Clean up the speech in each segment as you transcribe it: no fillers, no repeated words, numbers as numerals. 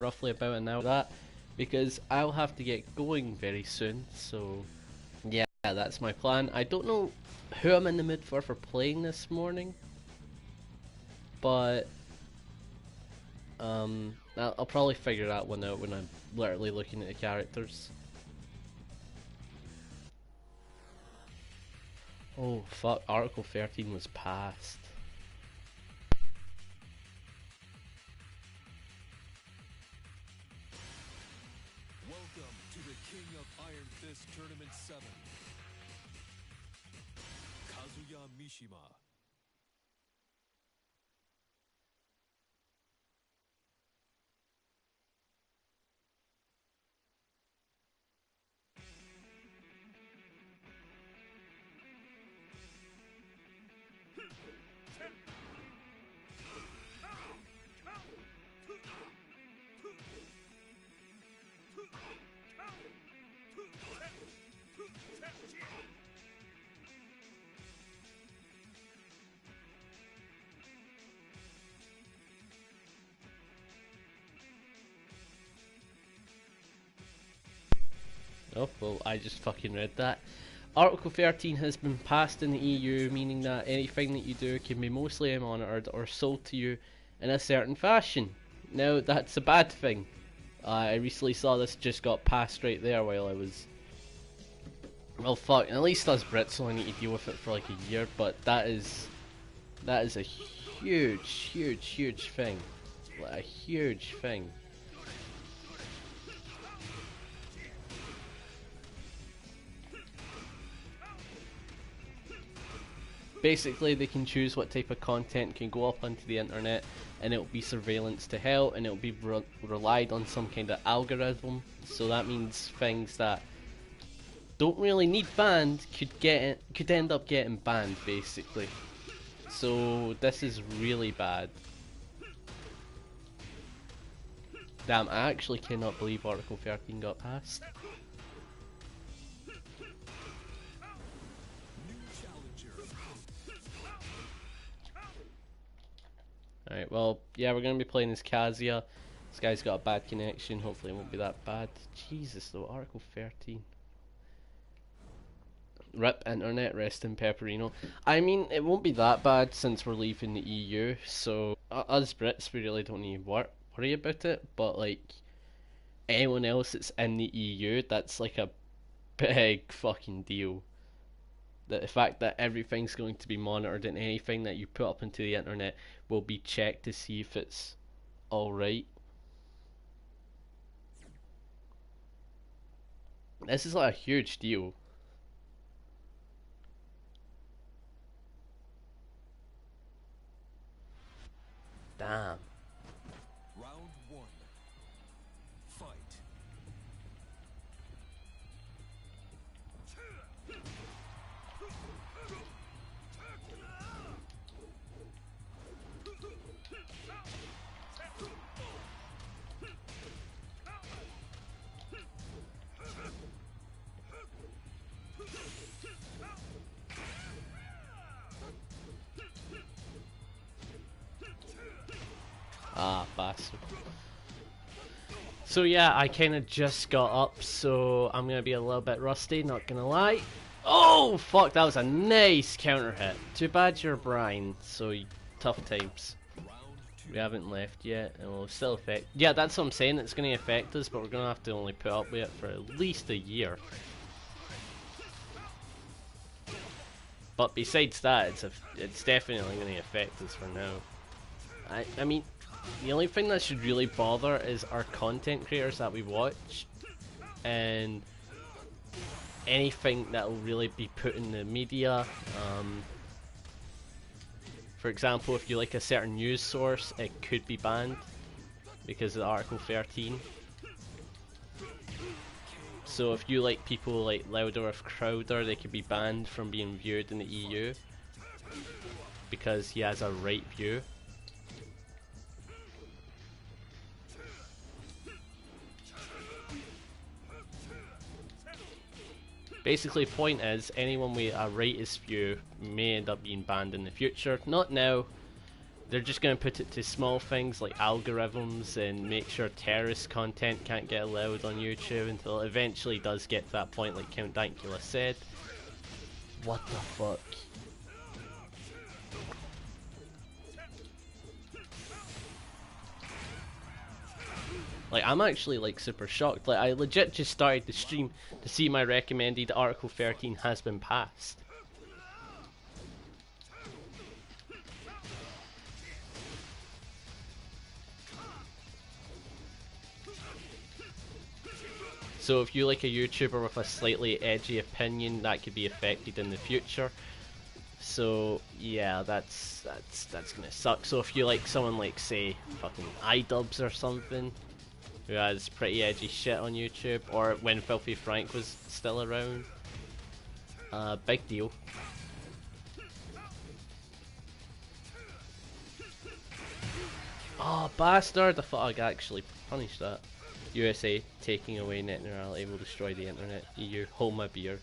roughly about an hour that, because I'll have to get going very soon. So yeah, that's my plan. I don't know who I'm in the mood for playing this morning, but I'll probably figure that one out when I'm literally looking at the characters. Oh fuck, Article 13 was passed. Welcome to the King of Iron Fist Tournament 7, Kazuya Mishima. Oh, well, I just fucking read that. Article 13 has been passed in the EU, meaning that anything that you do can be mostly monitored or sold to you in a certain fashion. Now, that's a bad thing. I recently saw this just got passed right there while I was... Well, fuck, at least us Brits only need to deal with it for like a year, but that is a huge thing. Like, a huge thing. Basically, they can choose what type of content can go up onto the internet, and it'll be surveillance to hell, and it'll be relied on some kind of algorithm. So that means things that don't really need banned could end up getting banned, basically. So this is really bad. Damn, I actually cannot believe Article 13 got passed. Alright, well, yeah, we're going to be playing as Kazuya. This guy's got a bad connection, hopefully it won't be that bad. Jesus though, Article 13. RIP internet, rest in Pepperino. I mean, it won't be that bad since we're leaving the EU, so us Brits, we really don't need to worry about it, but like, anyone else that's in the EU, that's like a big fucking deal. The fact that everything's going to be monitored and anything that you put up into the internet will be checked to see if it's alright. This is like a huge deal. Damn. Round 1. Fight. Ah, bastard. So yeah, I kinda just got up, so I'm gonna be a little bit rusty, not gonna lie. Oh, fuck, that was a nice counter hit. Too bad you're Brian, so tough times. We haven't left yet, and we'll still affect... Yeah, that's what I'm saying, it's gonna affect us, but we're gonna have to only put up with it for at least a year. But besides that, it's definitely gonna affect us for now. I mean, the only thing that should really bother is our content creators that we watch, and anything that will really be put in the media. For example, if you like a certain news source, it could be banned because of Article 13. So if you like people like Louder with Crowder, they could be banned from being viewed in the EU because he has a right view. Basically, point is, anyone with a rightist view may end up being banned in the future. Not now, they're just going to put it to small things like algorithms and make sure terrorist content can't get allowed on YouTube until it eventually does get to that point, like Count Dankula said. What the fuck? Like, I'm actually like super shocked. Like, I legit just started the stream to see my recommended Article 13 has been passed. So if you like a YouTuber with a slightly edgy opinion, that could be affected in the future. So yeah, that's gonna suck. So if you like someone like, say, fucking iDubbbz or something, who has pretty edgy shit on YouTube, or when Filthy Frank was still around, big deal. Oh bastard! I thought I'd actually punish that. USA taking away net neutrality will destroy the internet. EU, hold my beer.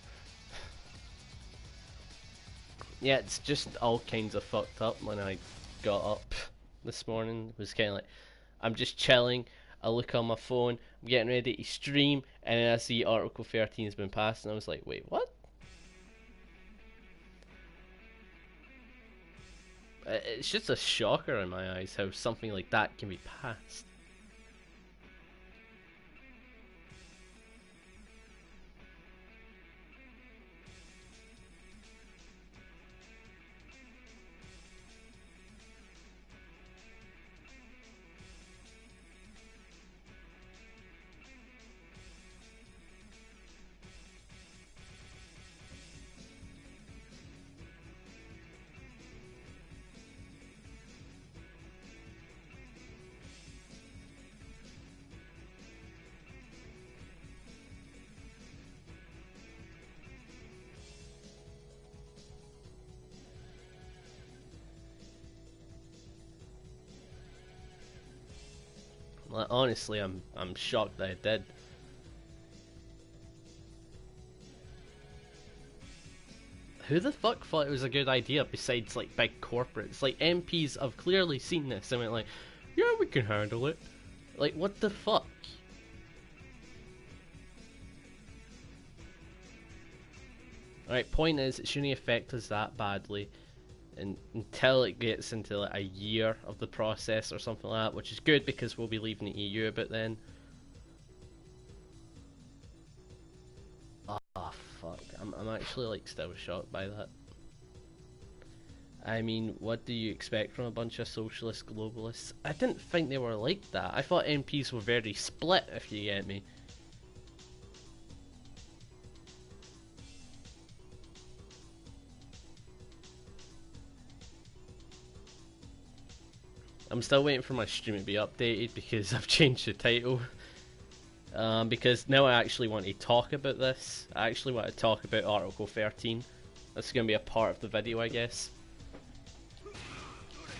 Yeah, it's just all kinds of fucked up. When I got up this morning, it was kind of like, I'm just chilling, I look on my phone, I'm getting ready to stream, and then I see Article 13 has been passed, and I was like, wait, what? It's just a shocker in my eyes how something like that can be passed. Like, honestly, I'm shocked that it did. Who the fuck thought it was a good idea besides like big corporates? Like MPs have clearly seen this and went like, yeah, we can handle it. Like, what the fuck? Alright, point is, it shouldn't affect us that badly until it gets into like a year of the process or something like that, which is good because we'll be leaving the EU a bit then. Oh fuck, I'm actually like still shocked by that. I mean, what do you expect from a bunch of socialist globalists? I didn't think they were like that. I thought MPs were very split, if you get me. I'm still waiting for my stream to be updated because I've changed the title. Because now I actually want to talk about this. I actually want to talk about Article 13. That's going to be a part of the video, I guess.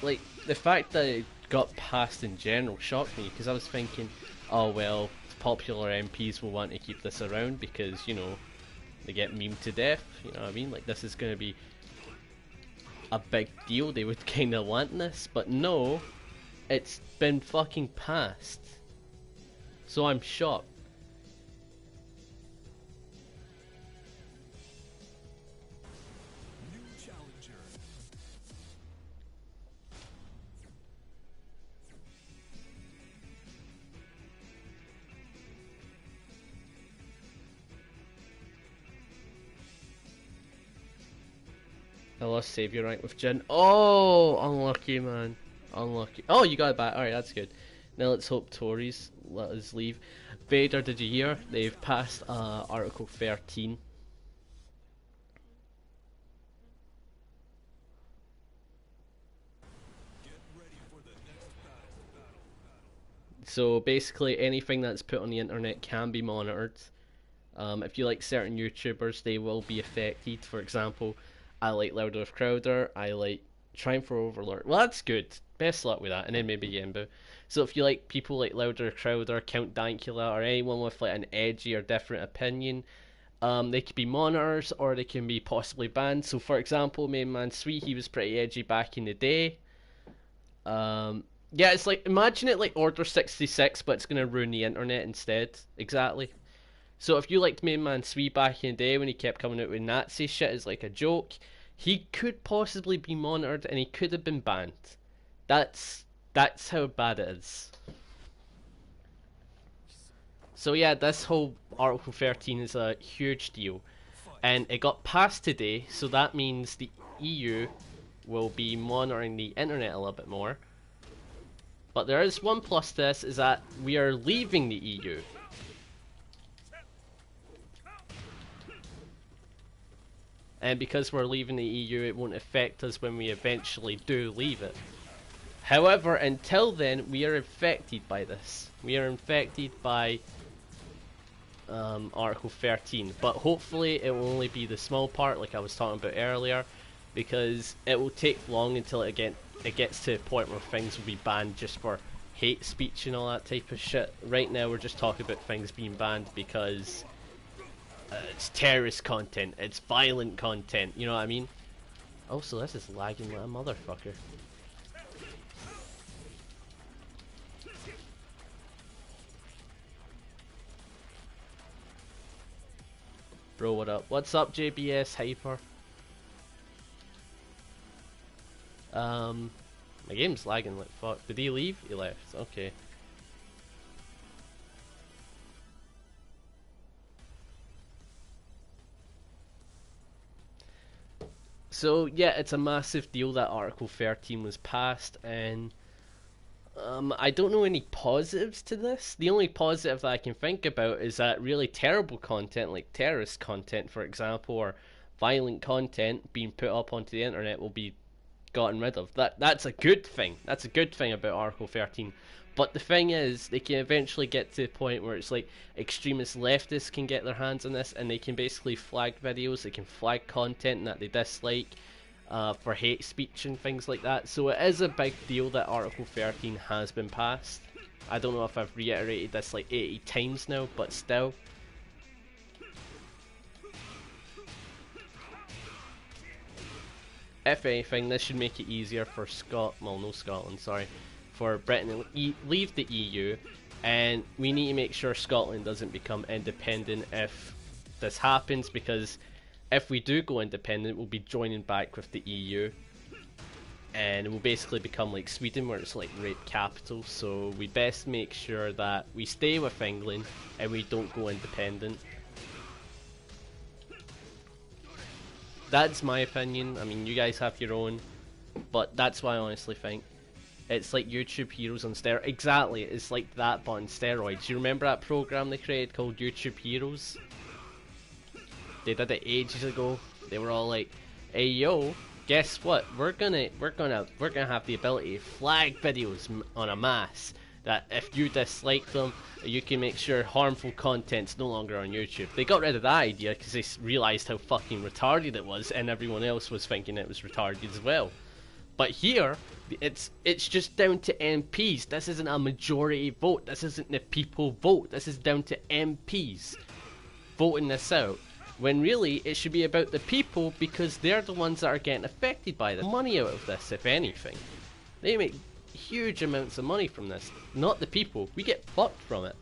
Like, the fact that it got passed in general shocked me, because I was thinking, oh well, popular MPs will want to keep this around because, you know, they get memed to death, you know what I mean? Like, this is going to be a big deal, they would kind of want this, but no, it's been fucking passed. So I'm shocked. New challenger. I lost Savior rank with Jin. Oh, unlucky, man. Unlucky. Oh, you got it back. Alright, that's good. Now let's hope Tories let us leave. Vader, did you hear? They've passed Article 13. Get ready for the next battle. So basically anything that's put on the internet can be monitored. If you like certain YouTubers, they will be affected. For example, I like Louder with Crowder, I like Trying for Overlord. Well, that's good. Best luck with that, and then maybe Yembo. So if you like people like Louder Crowder, Count Dankula, or anyone with like an edgy or different opinion, they could be monitors or they can be possibly banned. So for example, Main Man Sweet, he was pretty edgy back in the day. Yeah, it's like, imagine it like Order 66, but it's gonna ruin the internet instead. Exactly. So if you liked Main Man Swee back in the day when he kept coming out with Nazi shit as like a joke, he could possibly be monitored and he could have been banned. That's that's how bad it is. So yeah, this whole Article 13 is a huge deal, and it got passed today, so that means the EU will be monitoring the internet a little bit more. But there is one plus to this, is that we are leaving the EU. And because we're leaving the EU, it won't affect us when we eventually do leave it. However, until then, we are infected by this. We are infected by Article 13, but hopefully it will only be the small part like I was talking about earlier, because it will take long until it gets to a point where things will be banned just for hate speech and all that type of shit. Right now we're just talking about things being banned because it's terrorist content, it's violent content, you know what I mean? Also, this is lagging like a motherfucker. Bro, what up? What's up, JBS Hyper? My game's lagging like fuck. Did he leave? He left. Okay. So yeah, it's a massive deal that Article 13 was passed, and I don't know any positives to this. The only positive that I can think about is that really terrible content, like terrorist content, for example, or violent content being put up onto the internet will be gotten rid of. That's a good thing. That's a good thing about Article 13. But the thing is, they can eventually get to the point where it's like extremist leftists can get their hands on this, and they can basically flag videos, they can flag content that they dislike for hate speech and things like that. So it is a big deal that Article 13 has been passed. I don't know if I've reiterated this like 80 times now, but still. If anything, this should make it easier for for Britain to leave the EU, and we need to make sure Scotland doesn't become independent if this happens, because if we do go independent, we'll be joining back with the EU, and it will basically become like Sweden, where it's like rape capital. So we best make sure that we stay with England and we don't go independent. That's my opinion. I mean, you guys have your own, but that's what I honestly think. It's like YouTube Heroes on steroids. Exactly, it's like that but on steroids. You remember that program they created called YouTube Heroes? They did it ages ago. They were all like, "Hey yo, guess what? We're gonna have the ability to flag videos on a mass. That if you dislike them, you can make sure harmful content's no longer on YouTube." They got rid of that idea because they realized how fucking retarded it was, and everyone else was thinking it was retarded as well. But here, it's just down to MPs. This isn't a majority vote. This isn't the people vote. This is down to MPs voting this out. When really, it should be about the people, because they're the ones that are getting affected by the money out of this, if anything. They make huge amounts of money from this, not the people. We get fucked from it.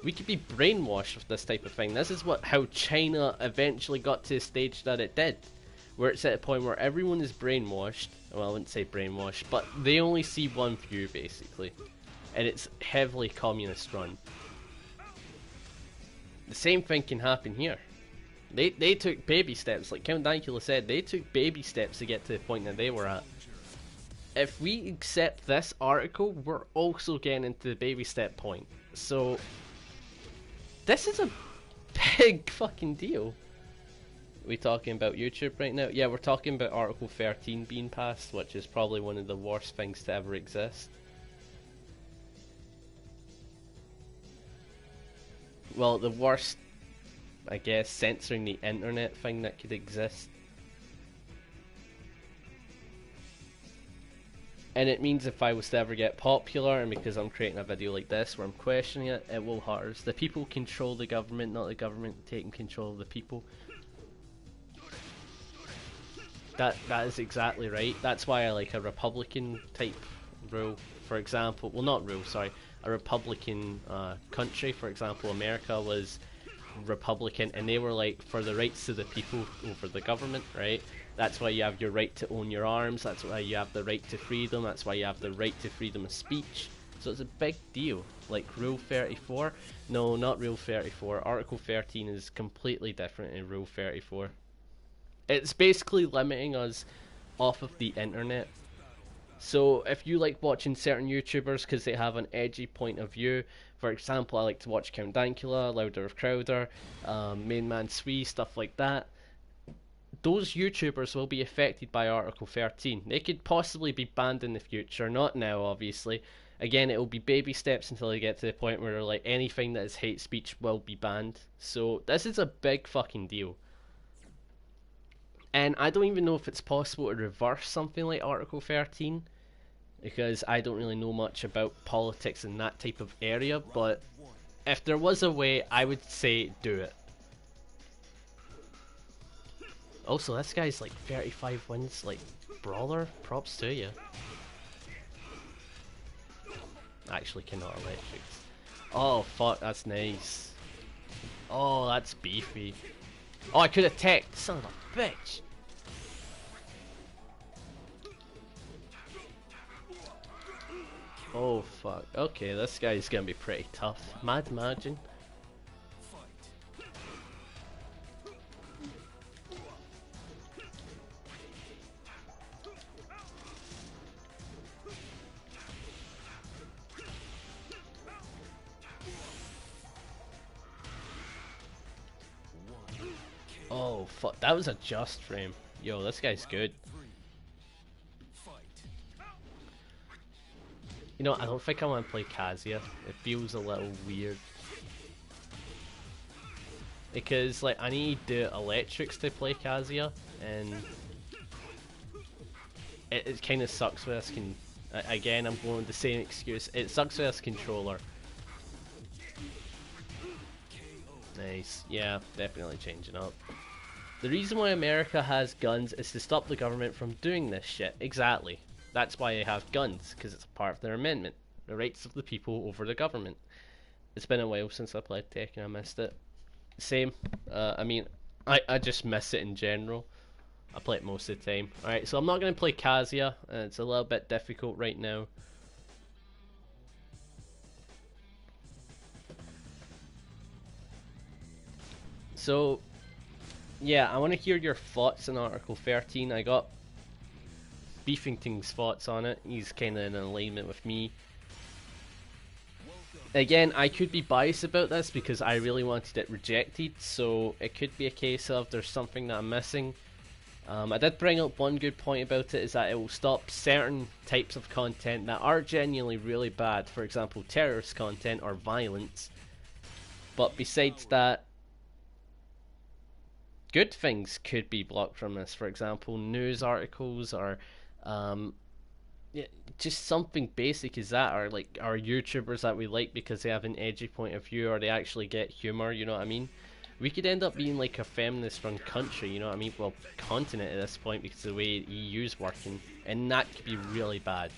We could be brainwashed with this type of thing. This is how China eventually got to the stage that it did, where it's at a point where everyone is brainwashed. Well, I wouldn't say brainwashed, but they only see one view basically, and it's heavily communist run. The same thing can happen here. They took baby steps, like Count Dankula said. They took baby steps to get to the point that they were at. If we accept this article, we're also getting into the baby step point. So this is a big fucking deal. Are we talking about YouTube right now? Yeah, we're talking about Article 13 being passed, which is probably one of the worst things to ever exist. Well, the worst, I guess, censoring the internet thing that could exist. And it means if I was to ever get popular, and because I'm creating a video like this where I'm questioning it, it will hurt us. The people control the government, not the government taking control of the people. That is exactly right. That's why I like a Republican type rule, for example. Well, not rule, sorry. A Republican country, for example, America was Republican, and they were like for the rights of the people over the government, right? That's why you have your right to own your arms. That's why you have the right to freedom. That's why you have the right to freedom of speech. So it's a big deal. Like Rule 34? No, not Rule 34. Article 13 is completely different in Rule 34. It's basically limiting us off of the internet. So if you like watching certain YouTubers because they have an edgy point of view, for example, I like to watch Count Dankula, Louder of Crowder, Main Man Swee, stuff like that. Those YouTubers will be affected by Article 13. They could possibly be banned in the future, not now, obviously. Again, it will be baby steps until they get to the point where like anything that is hate speech will be banned. So this is a big fucking deal. And I don't even know if it's possible to reverse something like Article 13, because I don't really know much about politics in that type of area, but if there was a way, I would say do it. Also, this guy's like 35 wins, like, brawler, props to you. Actually cannot electrics. Oh fuck, that's nice. Oh, that's beefy. Oh, I could have teched, son of a bitch. Oh fuck. Okay, this guy's gonna be pretty tough. Mad Imagine. Oh fuck, that was a just frame. Yo, this guy's good. You know, I don't think I want to play Kazuya. It feels a little weird. Because, like, I need the electrics to play Kazuya, and it kind of sucks with this. Again, I'm going with the same excuse. It sucks with this controller. Nice. Yeah, definitely changing up. The reason why America has guns is to stop the government from doing this shit. Exactly. That's why they have guns, because it's a part of their amendment. The rights of the people over the government. It's been a while since I played Tekken, I missed it. Same. I mean, I just miss it in general. I play it most of the time. Alright, so I'm not going to play Kazuya. It's a little bit difficult right now. So, yeah, I want to hear your thoughts on Article 13. I got Beefington's thoughts on it. He's kind of in alignment with me. Again, I could be biased about this because I really wanted it rejected, so it could be a case of there's something that I'm missing. I did bring up one good point about it, is that it will stop certain types of content that are genuinely really bad, for example terrorist content or violence. But besides that, good things could be blocked from this, for example news articles or yeah, just something basic as that, or like our YouTubers that we like because they have an edgy point of view or they actually get humor, you know what I mean? We could end up being like a feminist run country, you know what I mean? Well, continent at this point because of the way the EU's working, and that could be really bad.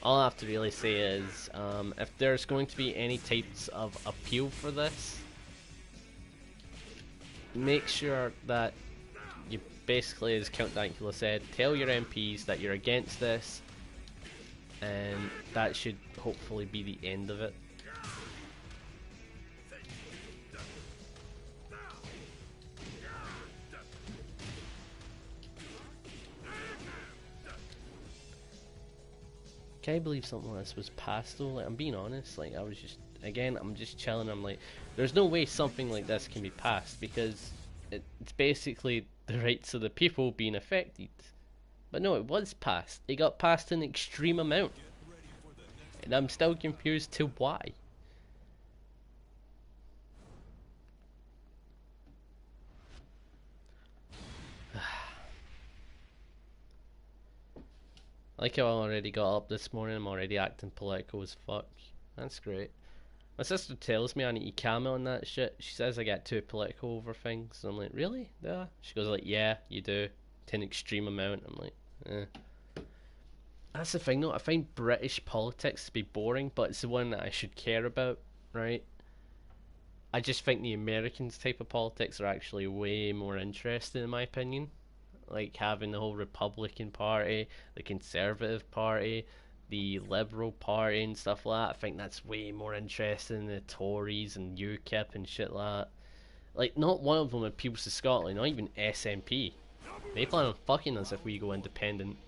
All I have to really say is, if there's going to be any types of appeal for this, make sure that you basically, as Count Dankula said, tell your MPs that you're against this, and that should hopefully be the end of it. Can I believe something like this was passed though? Like, I'm being honest, like I was just, again, I'm just chilling, I'm like, there's no way something like this can be passed because it's basically the rights of the people being affected. But no, it was passed. It got passed an extreme amount. And I'm still confused to why. Like how I already got up this morning, I'm already acting political as fuck. That's great. My sister tells me I need to calm on that shit. She says I get too political over things. I'm like, really? Yeah. She goes like, yeah, you do. To an extreme amount. I'm like, eh. That's the thing though, I find British politics to be boring, but it's the one that I should care about, right? I just think the Americans type of politics are actually way more interesting in my opinion. Like having the whole Republican Party, the Conservative Party, the Liberal Party and stuff like that. I think that's way more interesting than the Tories and UKIP and shit like that. Like, not one of them appeals to Scotland, not even SNP. They plan on fucking us if we go independent.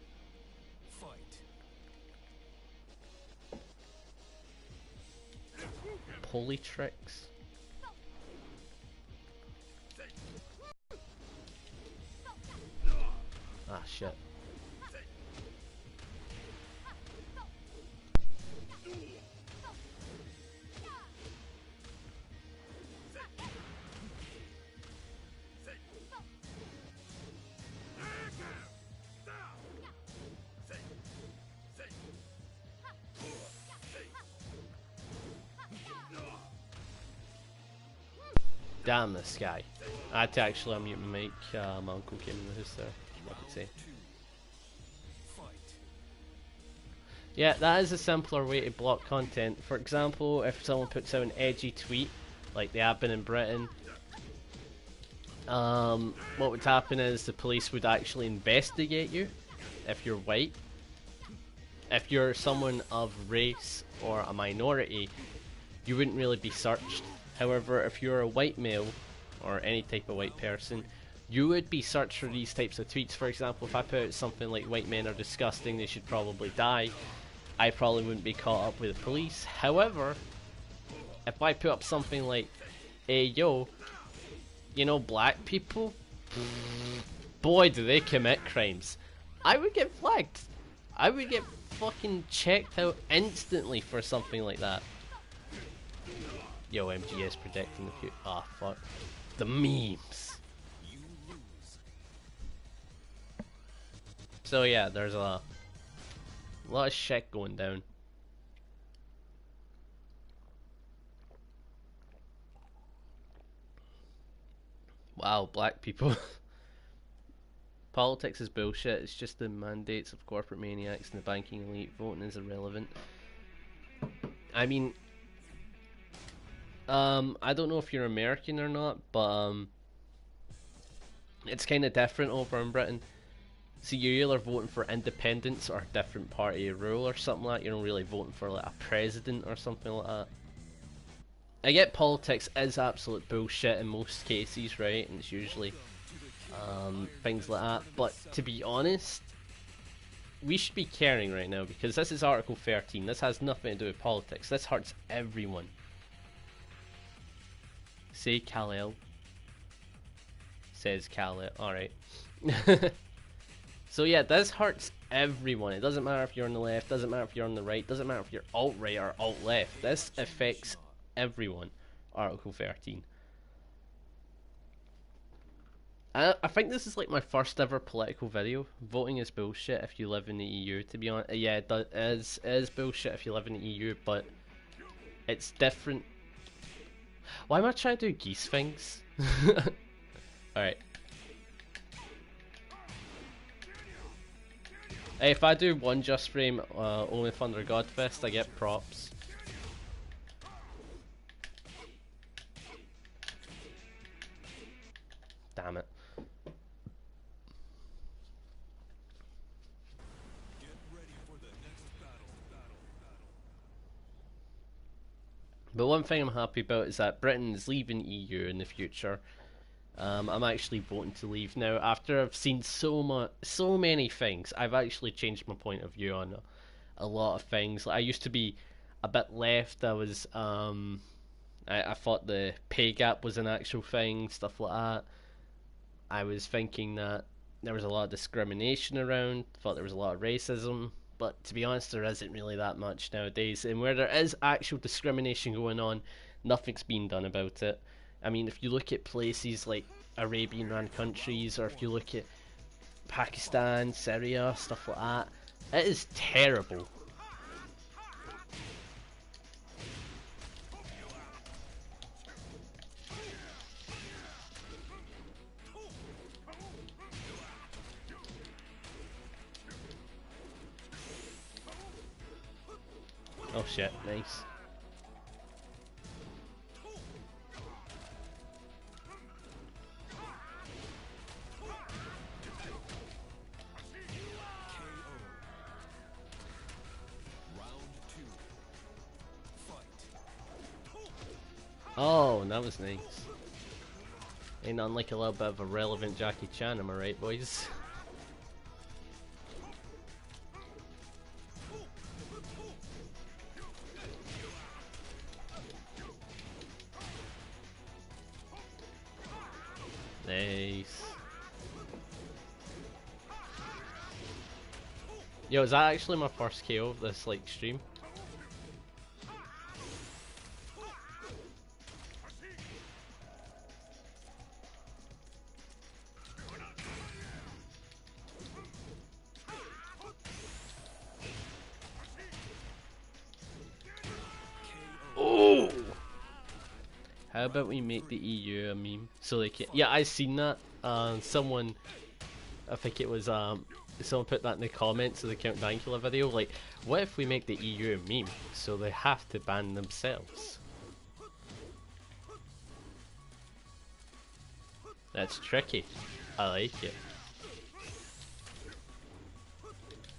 Holy tricks. Ah, shit. Damn this guy. I had to actually unmute my mic. My uncle came in the house there. I could say. Yeah, that is a simpler way to block content. For example, if someone puts out an edgy tweet, like they have been in Britain, what would happen is the police would actually investigate you if you're white. If you're someone of race or a minority, you wouldn't really be searched. However, if you're a white male, or any type of white person, you would be searched for these types of tweets. For example, if I put out something like white men are disgusting, they should probably die, I probably wouldn't be caught up with the police. However, if I put up something like, hey yo, you know black people? Boy do they commit crimes. I would get flagged. I would get fucking checked out instantly for something like that. Yo, MGS predicting the future. Ah, fuck. The memes. So yeah, there's a lot of shit going down. Wow, black people. Politics is bullshit. It's just the mandates of corporate maniacs and the banking elite. Voting is irrelevant. I mean, I don't know if you're American or not, but it's kind of different over in Britain. So you're either voting for independence or a different party rule or something like that. You're not really voting for like a president or something like that. I get politics is absolute bullshit in most cases, right? And it's usually things like that. But to be honest, we should be caring right now because this is Article 13. This has nothing to do with politics. This hurts everyone. Say Kal-El. Says Kal-El. Alright. So yeah, this hurts everyone. It doesn't matter if you're on the left, doesn't matter if you're on the right, doesn't matter if you're alt-right or alt-left. This affects everyone. Article 13. I think this is like my first ever political video. Voting is bullshit if you live in the EU, to be honest. Yeah, it is bullshit if you live in the EU, but it's different. Why am I trying to do geese things? Alright. Hey, if I do one just frame only Thunder Godfist, I get props. Damn it. But one thing I'm happy about is that Britain is leaving EU in the future. I'm actually voting to leave now after I've seen so many things. I've actually changed my point of view on a lot of things. I used to be a bit left. I thought the pay gap was an actual thing, stuff like that. I was thinking that there was a lot of discrimination around. Thought there was a lot of racism. But to be honest, there isn't really that much nowadays. And where there is actual discrimination going on, nothing's being done about it. I mean, if you look at places like Arabian-run countries, or if you look at Pakistan, Syria, stuff like that, It is terrible. Oh shit, nice. Oh, that was nice. Ain't nothing like a little bit of a relevant Jackie Chan, am I right, boys? Nice. Yo, is that actually my first KO of this like stream? Oh! How about we make the EU a meme so they can? Yeah, I seen that. Someone, I think it was someone put that in the comments of the Count Dankula video. Like, what if we make the EU a meme so they have to ban themselves? That's tricky. I like it.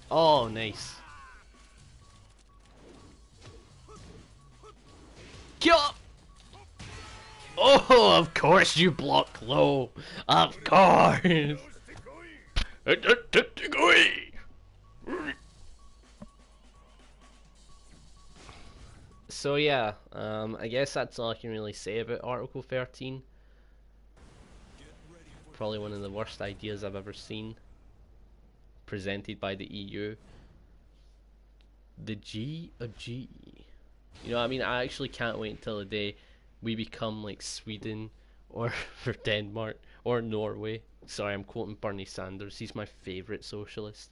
Oh, nice. Kill! Oh, of course you block low. Of course. So yeah, I guess that's all I can really say about Article 13. Probably one of the worst ideas I've ever seen presented by the EU. The G of G. You know what I mean? I actually can't wait until the day we become like Sweden or for Denmark or Norway. Sorry, I'm quoting Bernie Sanders. He's my favourite socialist.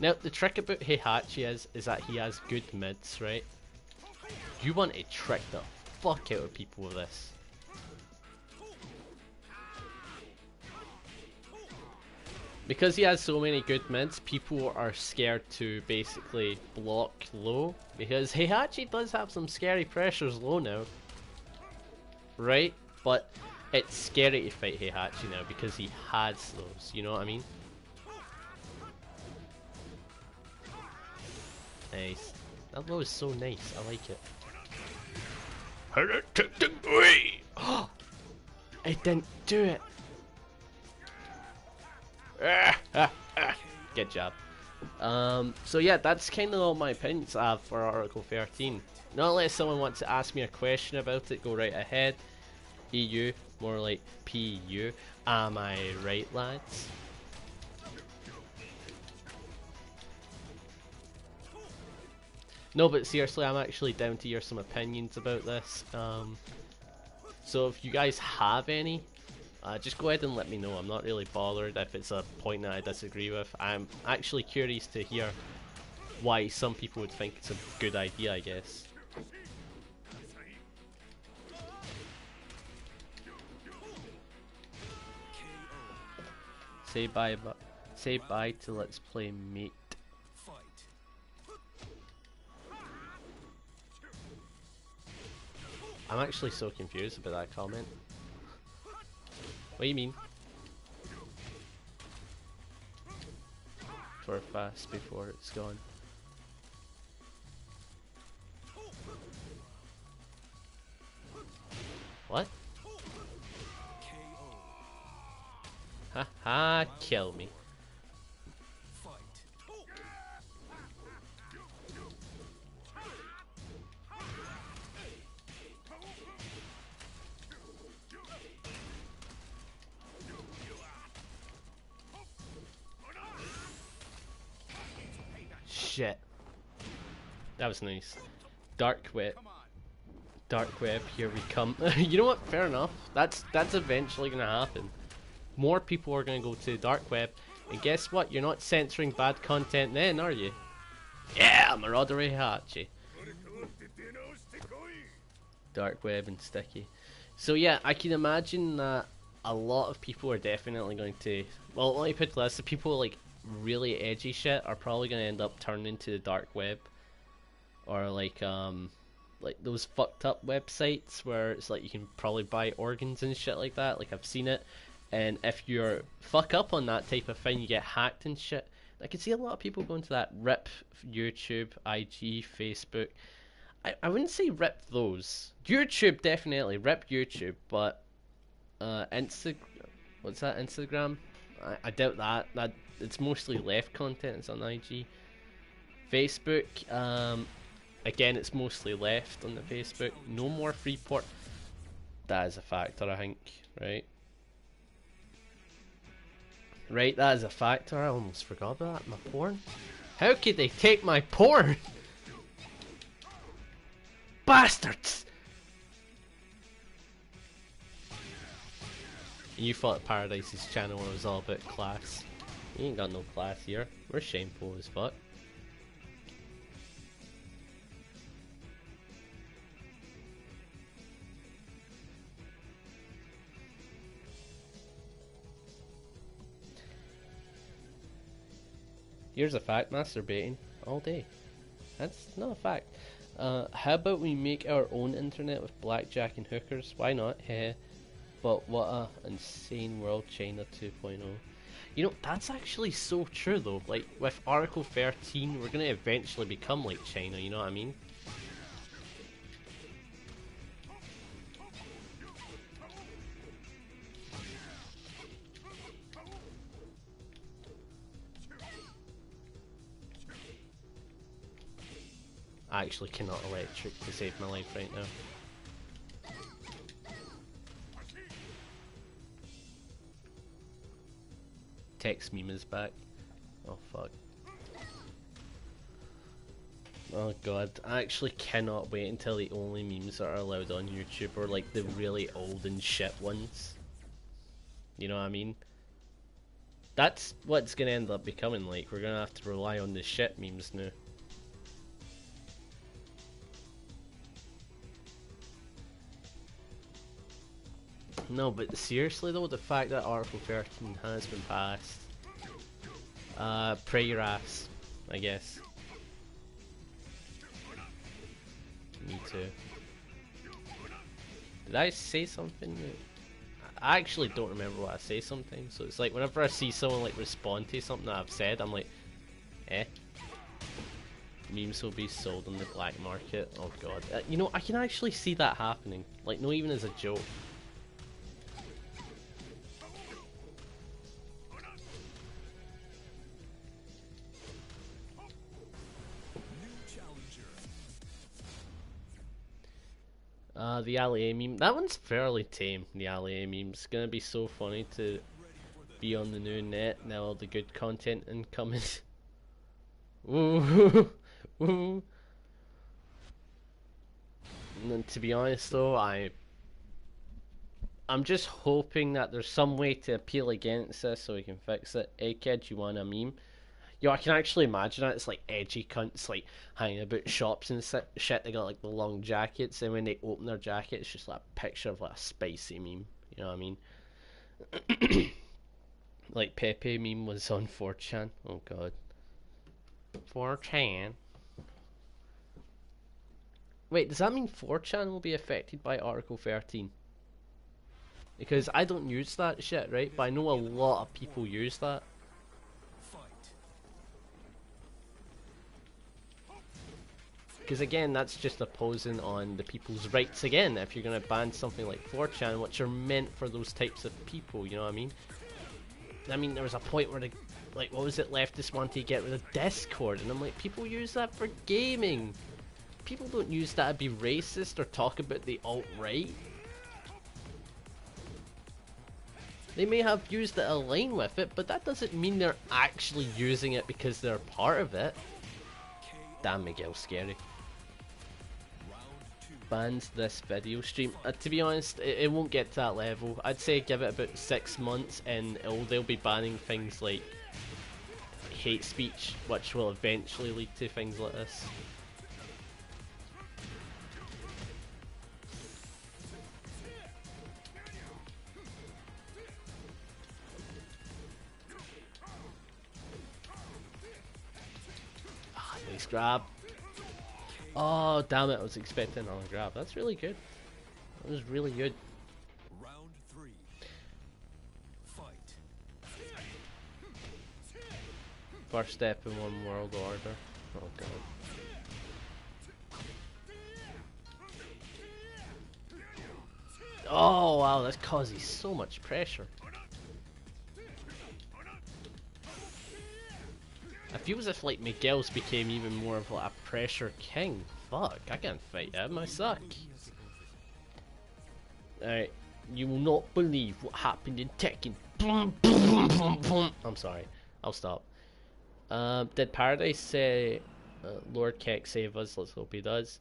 Now, the trick about Heihachi is that he has good mids, right? You want to trick the fuck out of people with this. Because he has so many good mids, people are scared to basically block low. Because Heihachi does have some scary pressures low now. Right? But it's scary to fight Heihachi now because he has those, you know what I mean? Nice. That low is so nice, I like it. Oh! It didn't do it! Good job. So yeah, that's kind of all my opinions I have for Article 13. Not unless someone wants to ask me a question about it, go right ahead. EU, more like PU. Am I right, lads? No, but seriously, I'm actually down to hear some opinions about this. So if you guys have any, just go ahead and let me know. I'm not really bothered if it's a point that I disagree with. I'm actually curious to hear why some people would think it's a good idea, I guess. Say bye to Let's Play Mate. I'm actually so confused about that comment. What do you mean? For fast before it's gone. What? Haha, kill me. Shit. That was nice. Dark Wit. dark web, here we come. You know what? Fair enough. That's eventually gonna happen. More people are gonna go to the dark web, and guess what? You're not censoring bad content then, are you? Yeah, Marauder Hachi. Dark web and sticky. So yeah, I can imagine that a lot of people are definitely going to. Well, let me put this: the people like really edgy shit are probably going to end up turning into the dark web, or like those fucked up websites where it's like you can probably buy organs and shit like that. Like I've seen it, and if you're fuck up on that type of thing, you get hacked and shit. I can see a lot of people going to that rip YouTube, IG, Facebook. I wouldn't say rip those. YouTube definitely rip YouTube, but what's that, Instagram? I doubt that. That it's mostly left content. It's on IG. Facebook, again, it's mostly left on the Facebook. No more Freeport. That is a factor, I think. Right. Right, that is a factor. I almost forgot about that. My porn. How could they take my porn? Bastards! You thought Paradise's channel was all about class. You ain't got no class here. We're shameful as fuck. Here's a fact, masturbating all day. That's not a fact. How about we make our own internet with blackjack and hookers? Why not? Heh. But what a insane world, China 2.0. You know, that's actually so true though. Like, with Article 13, we're gonna eventually become like China, you know what I mean? I actually cannot electric to save my life right now. Text meme is back. Oh fuck. Oh god, I actually cannot wait until the only memes that are allowed on YouTube are like the really old and shit ones. You know what I mean? That's what it's gonna end up becoming like. We're gonna have to rely on the shit memes now. No, but seriously though, the fact that Article 13 has been passed, pray your ass, I guess. Me too. Did I say something? I actually don't remember what I say sometimes, so it's like whenever I see someone like respond to something that I've said, I'm like, eh? Memes will be sold on the black market. Oh god. You know, I can actually see that happening. Like, not even as a joke. The Ali meme. That one's fairly tame, the Ali meme. It's gonna be so funny to be on the new net now all the good content incoming. Ooh. Ooh. And to be honest though, I'm just hoping that there's some way to appeal against this so we can fix it. Hey kid, you want a meme? Yo, I can actually imagine it. It's like edgy cunts like hanging about shops and shit. They got like the long jackets, and when they open their jacket, it's just like a picture of like a spicy meme. You know what I mean? Like Pepe meme was on 4chan. Oh god. 4chan. Wait, does that mean 4chan will be affected by Article 13? Because I don't use that shit, right? But I know a lot of people use that. Because again, that's just opposing on the people's rights again. If you're going to ban something like 4chan, which are meant for those types of people, you know what I mean? I mean, there was a point where, like, what was it, leftists wanted to get rid of Discord, and I'm like, people use that for gaming. People don't use that to be racist or talk about the alt-right. They may have used it aligned with it, but that doesn't mean they're actually using it because they're part of it. Damn, Miguel's scary. bans this video stream. To be honest, it won't get to that level. I'd say give it about 6 months and they'll be banning things like hate speech, which will eventually lead to things like this. Ah, nice grab. Oh, damn it, I was expecting another grab. That's really good. That was really good. Round 3. Fight. First step in one world order. Oh god. Oh wow, that causes so much pressure. I feel as if like Miguel's became even more of like a pressure king. Fuck, I can't fight him, I suck. Alright, you will not believe what happened in Tekken. I'm sorry, I'll stop. Did Paradise say, Lord Keck save us, let's hope he does.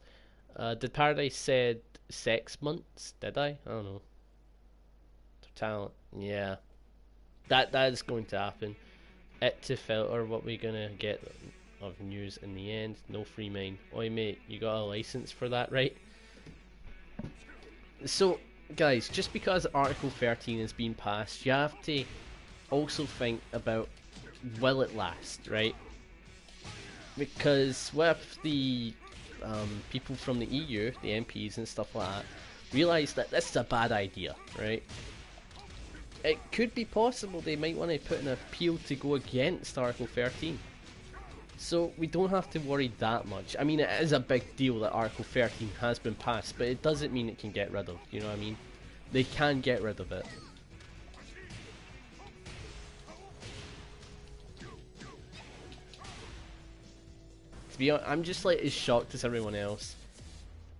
Did Paradise said 6 months, did I? I don't know. Talent, yeah. That is going to happen. It to filter what we're gonna get of news in the end. No free main. Oi mate, you got a license for that, right? So guys, just because Article 13 has been passed, you have to also think about, will it last, right? Because with the people from the EU, the MPs and stuff like that, realise that this is a bad idea, right? It could be possible they might want to put an appeal to go against Article 13. So we don't have to worry that much. I mean, it is a big deal that Article 13 has been passed, but it doesn't mean it can get rid of, you know what I mean? They can get rid of it. To be honest, I'm just like as shocked as everyone else.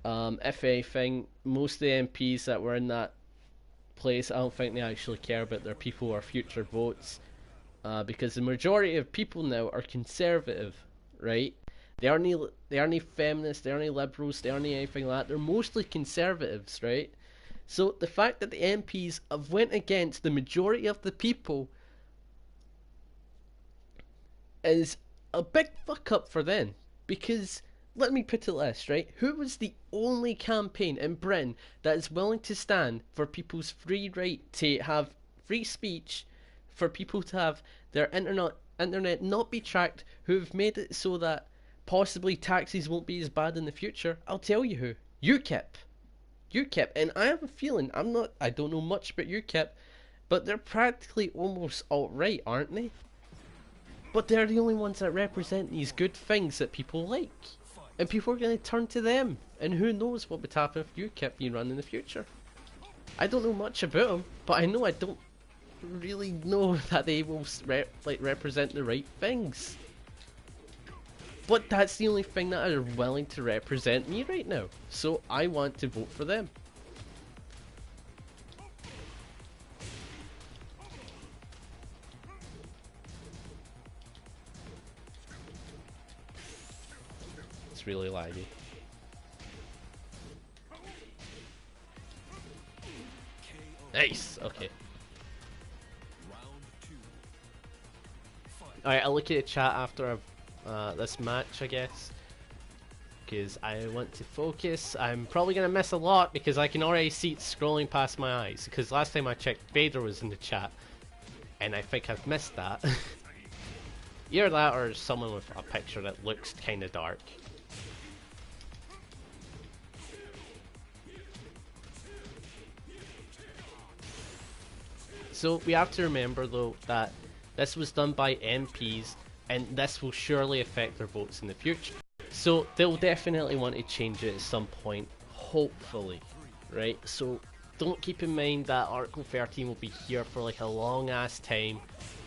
If anything, most of the MPs that were in that place, I don't think they actually care about their people or future votes, because the majority of people now are conservative, right? They aren't feminists, they aren't liberals, they aren't anything like that. They're mostly conservatives, right? So the fact that the MPs have went against the majority of the people is a big fuck up for them, because let me put it this, right? Who was the only campaign in Britain that is willing to stand for people's free right to have free speech, for people to have their internet not be tracked, who have made it so that possibly taxes won't be as bad in the future? I'll tell you who. UKIP. UKIP. And I have a feeling, I don't know much about UKIP, but they're practically almost alt-right, aren't they? But they're the only ones that represent these good things that people like. And people are going to turn to them. And who knows what would happen if UKIP being run in the future. I don't know much about them, but I know I don't really know that they will represent the right things. But that's the only thing that are willing to represent me right now. So I want to vote for them. It's really laggy. Nice, okay. Alright, I'll look at the chat after this match, I guess. Because I want to focus. I'm probably going to miss a lot because I can already see it scrolling past my eyes. Because last time I checked, Vader was in the chat. And I think I've missed that. Either that or someone with a picture that looks kind of dark. So we have to remember though that this was done by MPs and this will surely affect their votes in the future. So they'll definitely want to change it at some point, hopefully, right? So don't keep in mind that Article 13 will be here for like a long ass time,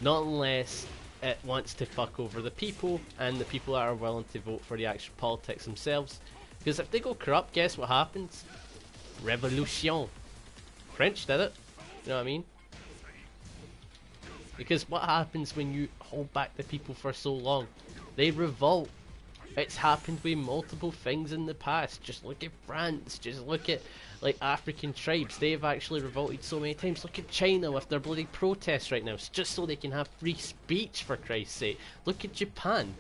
not unless it wants to fuck over the people and the people that are willing to vote for the actual politics themselves. Because if they go corrupt, guess what happens? Revolution. French did it, you know what I mean? Because what happens when you hold back the people for so long? They revolt. It's happened with multiple things in the past. Just look at France. Just look at like African tribes. They've actually revolted so many times. Look at China with their bloody protests right now. It's just so they can have free speech, for Christ's sake. Look at Japan.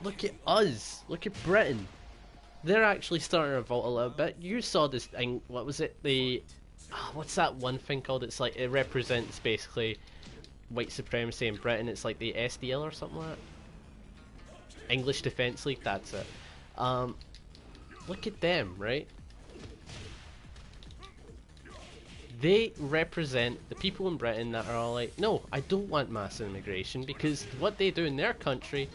Look at us. Look at Britain. They're actually starting to revolt a little bit. You saw this thing. What was it? What's that one thing called? It's like it represents basically white supremacy in Britain. It's like the SDL or something like that. English Defence League, that's it. Look at them, right? They represent the people in Britain that are all like, no, I don't want mass immigration, because what they do in their country,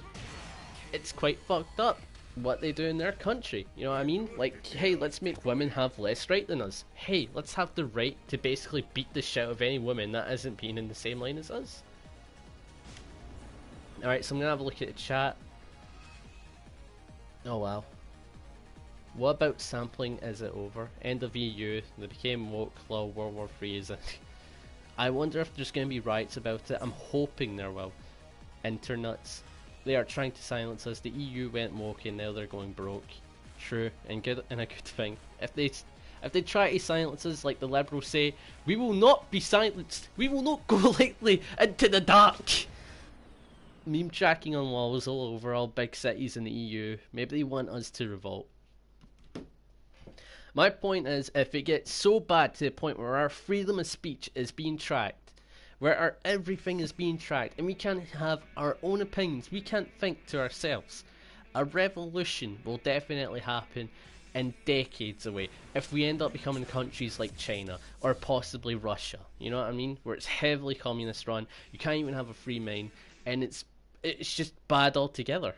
it's quite fucked up. What they do in their country, you know what I mean? Like, hey, let's make women have less right than us. Hey, let's have the right to basically beat the shit out of any woman that isn't being in the same line as us. Alright, so I'm gonna have a look at the chat. Oh wow. What about sampling? Is it over? End of EU, they became woke, law, World War III is it? I wonder if there's going to be riots about it. I'm hoping there will. Internuts. They are trying to silence us. The EU went woke and now they're going broke. True, and good, and a good thing. If they try to silence us like the Liberals say, we will not be silenced. We will not go lightly into the dark. Meme tracking on walls all over all big cities in the EU. Maybe they want us to revolt. My point is, if it gets so bad to the point where our freedom of speech is being tracked, where our everything is being tracked, and we can't have our own opinions, we can't think to ourselves, a revolution will definitely happen in decades away if we end up becoming countries like China or possibly Russia. You know what I mean? Where it's heavily communist run, you can't even have a free mind, and it's just bad altogether.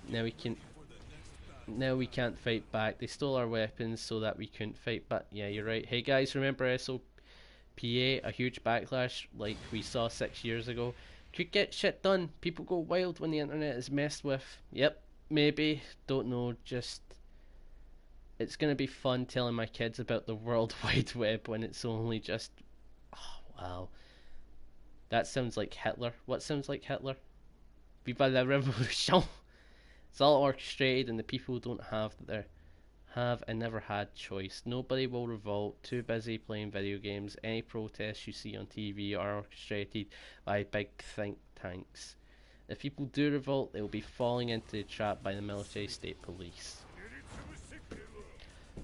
Now we can't fight back. They stole our weapons so that we couldn't fight back. Yeah, you're right. Hey guys, remember SOPA? A huge backlash like we saw 6 years ago. Could get shit done. People go wild when the internet is messed with. Yep, maybe. Don't know. Just it's gonna be fun telling my kids about the World Wide Web when it's only just. Oh, wow. That sounds like Hitler. What sounds like Hitler? Viva la revolution! It's all orchestrated and the people don't have and never had choice. Nobody will revolt, too busy playing video games. Any protests you see on TV are orchestrated by big think tanks. If people do revolt, they will be falling into the trap by the military state police.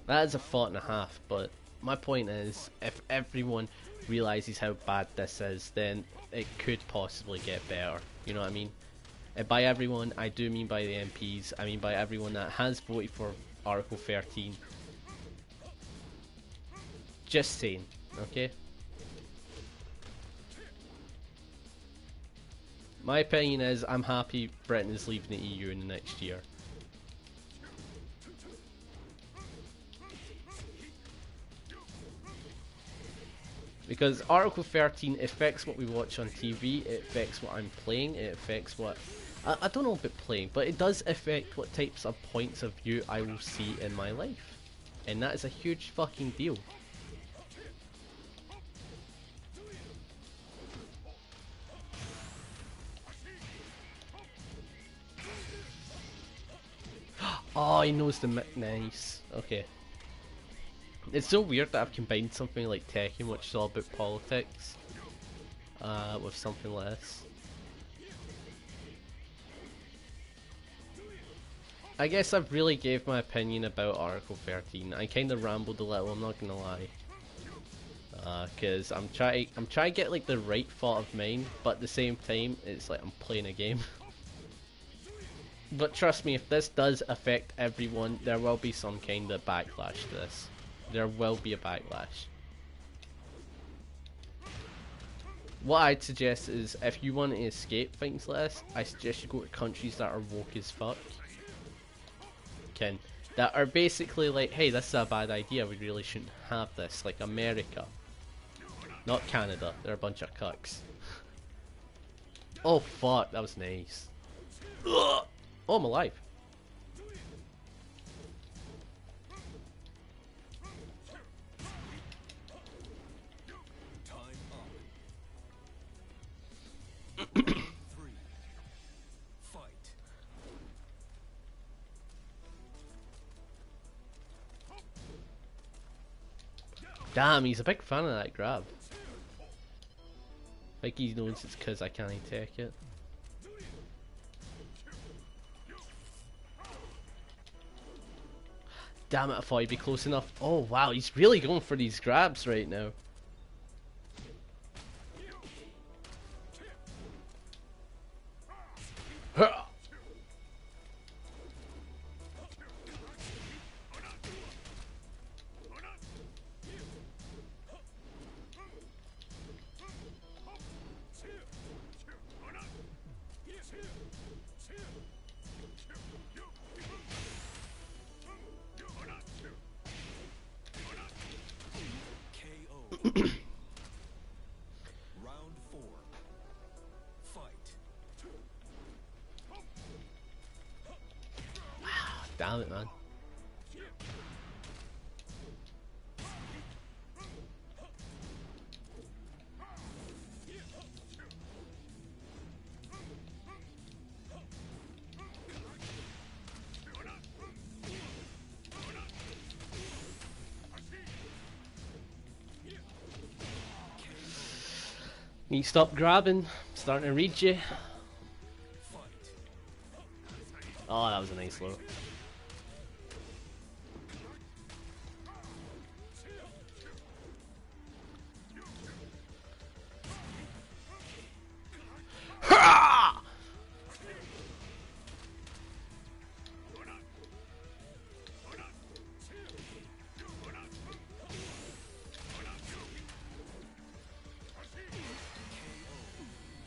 That is a thought and a half, but my point is, if everyone realises how bad this is, then it could possibly get better. You know what I mean? And by everyone, I do mean by the MPs. I mean by everyone that has voted for Article 13. Just saying, okay? My opinion is, I'm happy Britain is leaving the EU in the next year. Because Article 13 affects what we watch on TV, it affects what I'm playing, it affects what... I don't know about playing, but it does affect what types of points of view I will see in my life. And that is a huge fucking deal. Oh, he knows the nice. Okay. It's so weird that I've combined something like Tekken, which is all about politics, with something like this. I guess I've really gave my opinion about Article 13. I kind of rambled a little, I'm not gonna lie. Cause I'm trying to get like the right thought of mine, but at the same time, it's like I'm playing a game. But trust me, if this does affect everyone, there will be some kind of backlash to this. There will be a backlash. What I'd suggest is, if you want to escape things like this, I suggest you go to countries that are woke as fuck. That are basically like, hey, this is a bad idea, we really shouldn't have this. Like America. Not Canada, they're a bunch of cucks. Oh fuck, that was nice. Ugh. Oh, I'm alive. Damn, he's a big fan of that grab. I think he knows it's because I can't take it. Damn it, I thought he'd be close enough. Oh wow, he's really going for these grabs right now. Round 4. Fight. Damn it, man. Need to stop grabbing. I'm starting to read you. Oh, that was a nice low.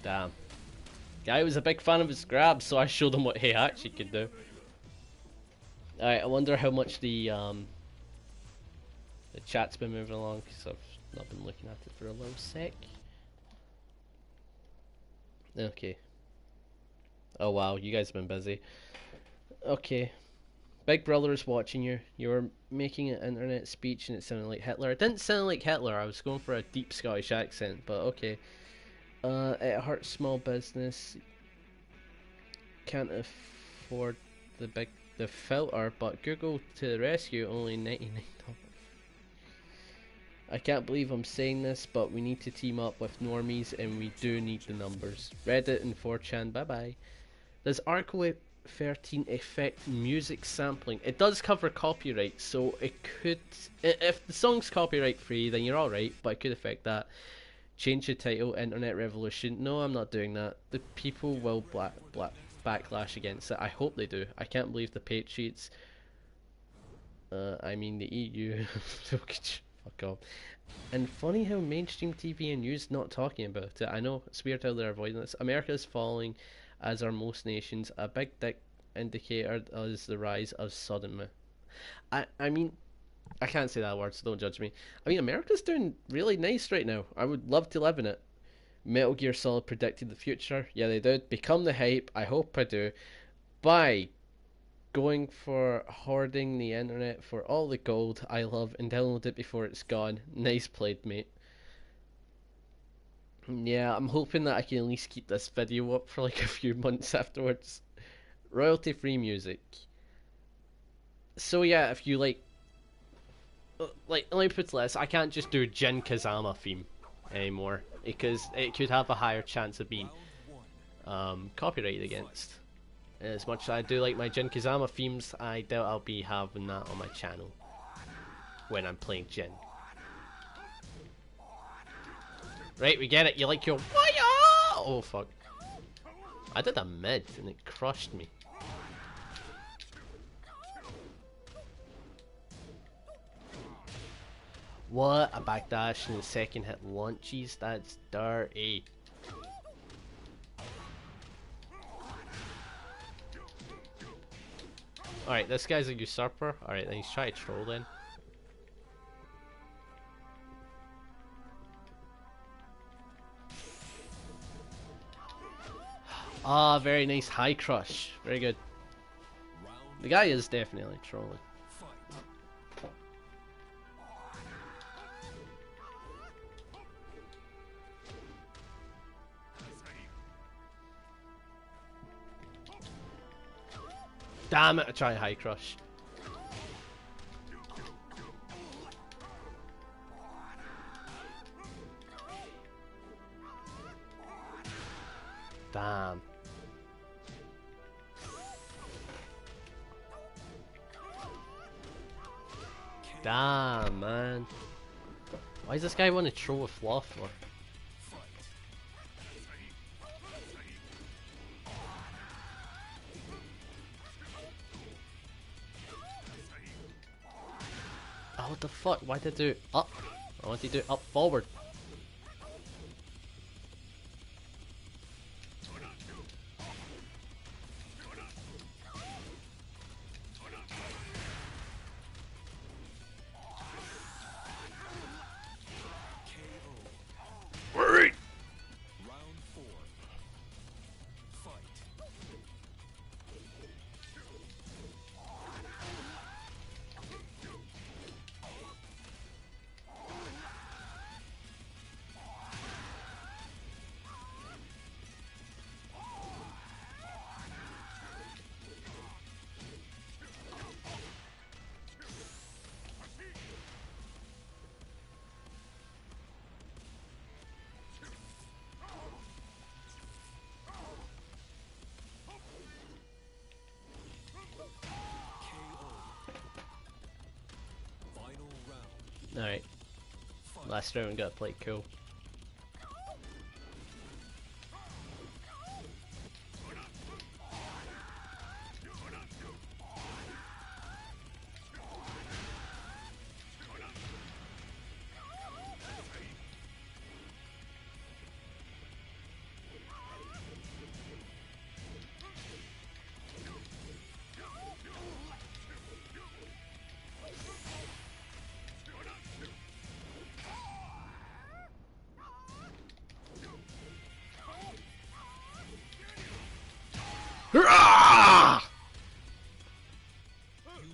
Damn. Guy was a big fan of his grabs, so I showed him what he actually could do. Alright, I wonder how much the chat's been moving along, because I've not been looking at it for a little sec. Okay. Oh wow, you guys have been busy. Okay. Big Brother is watching you. You were making an internet speech and it sounded like Hitler. It didn't sound like Hitler, I was going for a deep Scottish accent, but okay. It hurts small business. Can't afford the filter, but Google to the rescue, only $99. I can't believe I'm saying this, but we need to team up with normies and we do need the numbers. Reddit and 4chan, bye bye. Does Article 13 affect music sampling? It does cover copyright, so it could... If the song's copyright free, then you're alright, but it could affect that. Change the title, Internet Revolution. No, I'm not doing that. The people will backlash against it. I hope they do. I can't believe the Patriots... I mean the EU. Fuck off. And funny how mainstream TV and news not talking about it. I know, it's weird how they're avoiding this. America is falling, as are most nations. A big dick indicator is the rise of sodomy. I mean, I can't say that word, so don't judge me. I mean, America's doing really nice right now. I would love to live in it. Metal Gear Solid predicted the future. Yeah, they did. Become the hype. I hope I do. By going for hoarding the internet for all the gold I love and download it before it's gone. Nice played, mate. Yeah, I'm hoping that I can at least keep this video up for like a few months afterwards. Royalty free music. So yeah, if you like, let me put this, I can't just do Jin Kazama theme anymore because it could have a higher chance of being copyrighted against. As much as I do like my Jin Kazama themes, I doubt I'll be having that on my channel when I'm playing Jin. Right, we get it. You like your wire? Oh fuck! I did a mid and it crushed me. What? A backdash and the second hit launches? That's dirty. Alright, this guy's a usurper. Alright, then he's trying to troll then. Ah, very nice high crush. Very good. The guy is definitely trolling. Damn it, I try high crush. Damn. Damn, man. Why does this guy want to throw a fluff for? Oh, what the fuck? Why did I do up? I want to do up forward. Wait. Round 4. Fight. Final round. Alright. Last round got played cool.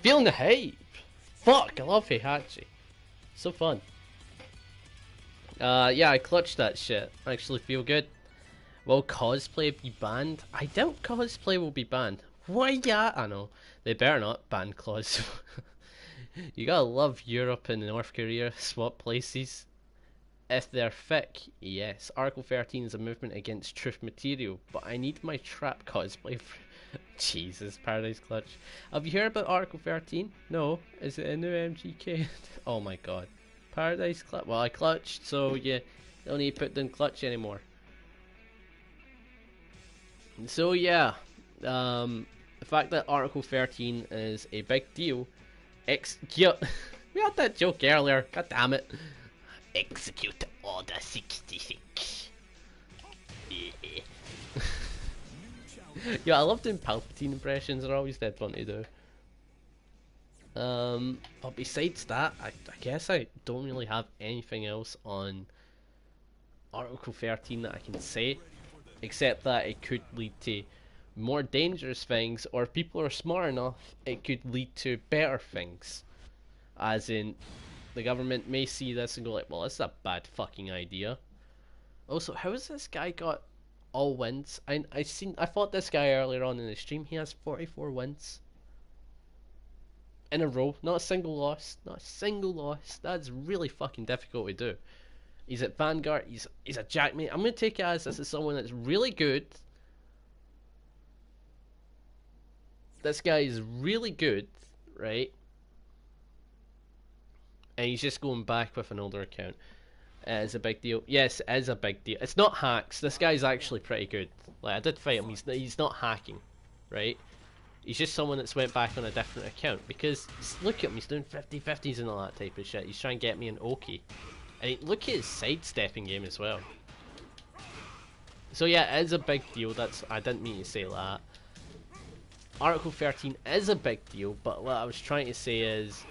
Feeling the hype! Fuck, I love Heihachi. So fun. Yeah, I clutched that shit. I actually feel good. Will cosplay be banned? I doubt cosplay will be banned. Why, yeah, I know. They better not ban claws. You gotta love Europe and North Korea, swap places. If they're thick, yes. Article 13 is a movement against truth material, but I need my trap cosplay for... Jesus, Paradise Clutch. Have you heard about Article 13? No. Is it a new MGK? Oh my god. Paradise Clutch? Well, I clutched, so you don't need to put down clutch anymore. So yeah, the fact that Article 13 is a big deal... Yeah, we had that joke earlier, god damn it. Execute Order 66. Yeah. Yeah, I love doing Palpatine impressions, they're always dead fun to do. But besides that, I guess I don't really have anything else on Article 13 that I can say, except that it could lead to more dangerous things, or if people are smart enough, it could lead to better things. As in, the government may see this and go like, well, this is a bad fucking idea. Also, how has this guy got all wins? I fought this guy earlier on in the stream. He has 44 wins in a row. Not a single loss. Not a single loss. That's really fucking difficult to do. He's at Vanguard. He's a jackmate. I'm gonna take it as this is someone that's really good. This guy is really good, right? And he's just going back with an older account. It's a big deal. Yes, it is a big deal. It's not hacks. This guy's actually pretty good. Like, I did fight him. He's not hacking, right? He's just someone that's went back on a different account. Because, look at him. He's doing 50-50s and all that type of shit. He's trying to get me an Oki. And look at his sidestepping game as well. So yeah, it is a big deal. I didn't mean to say that. Article 13 is a big deal, but what I was trying to say is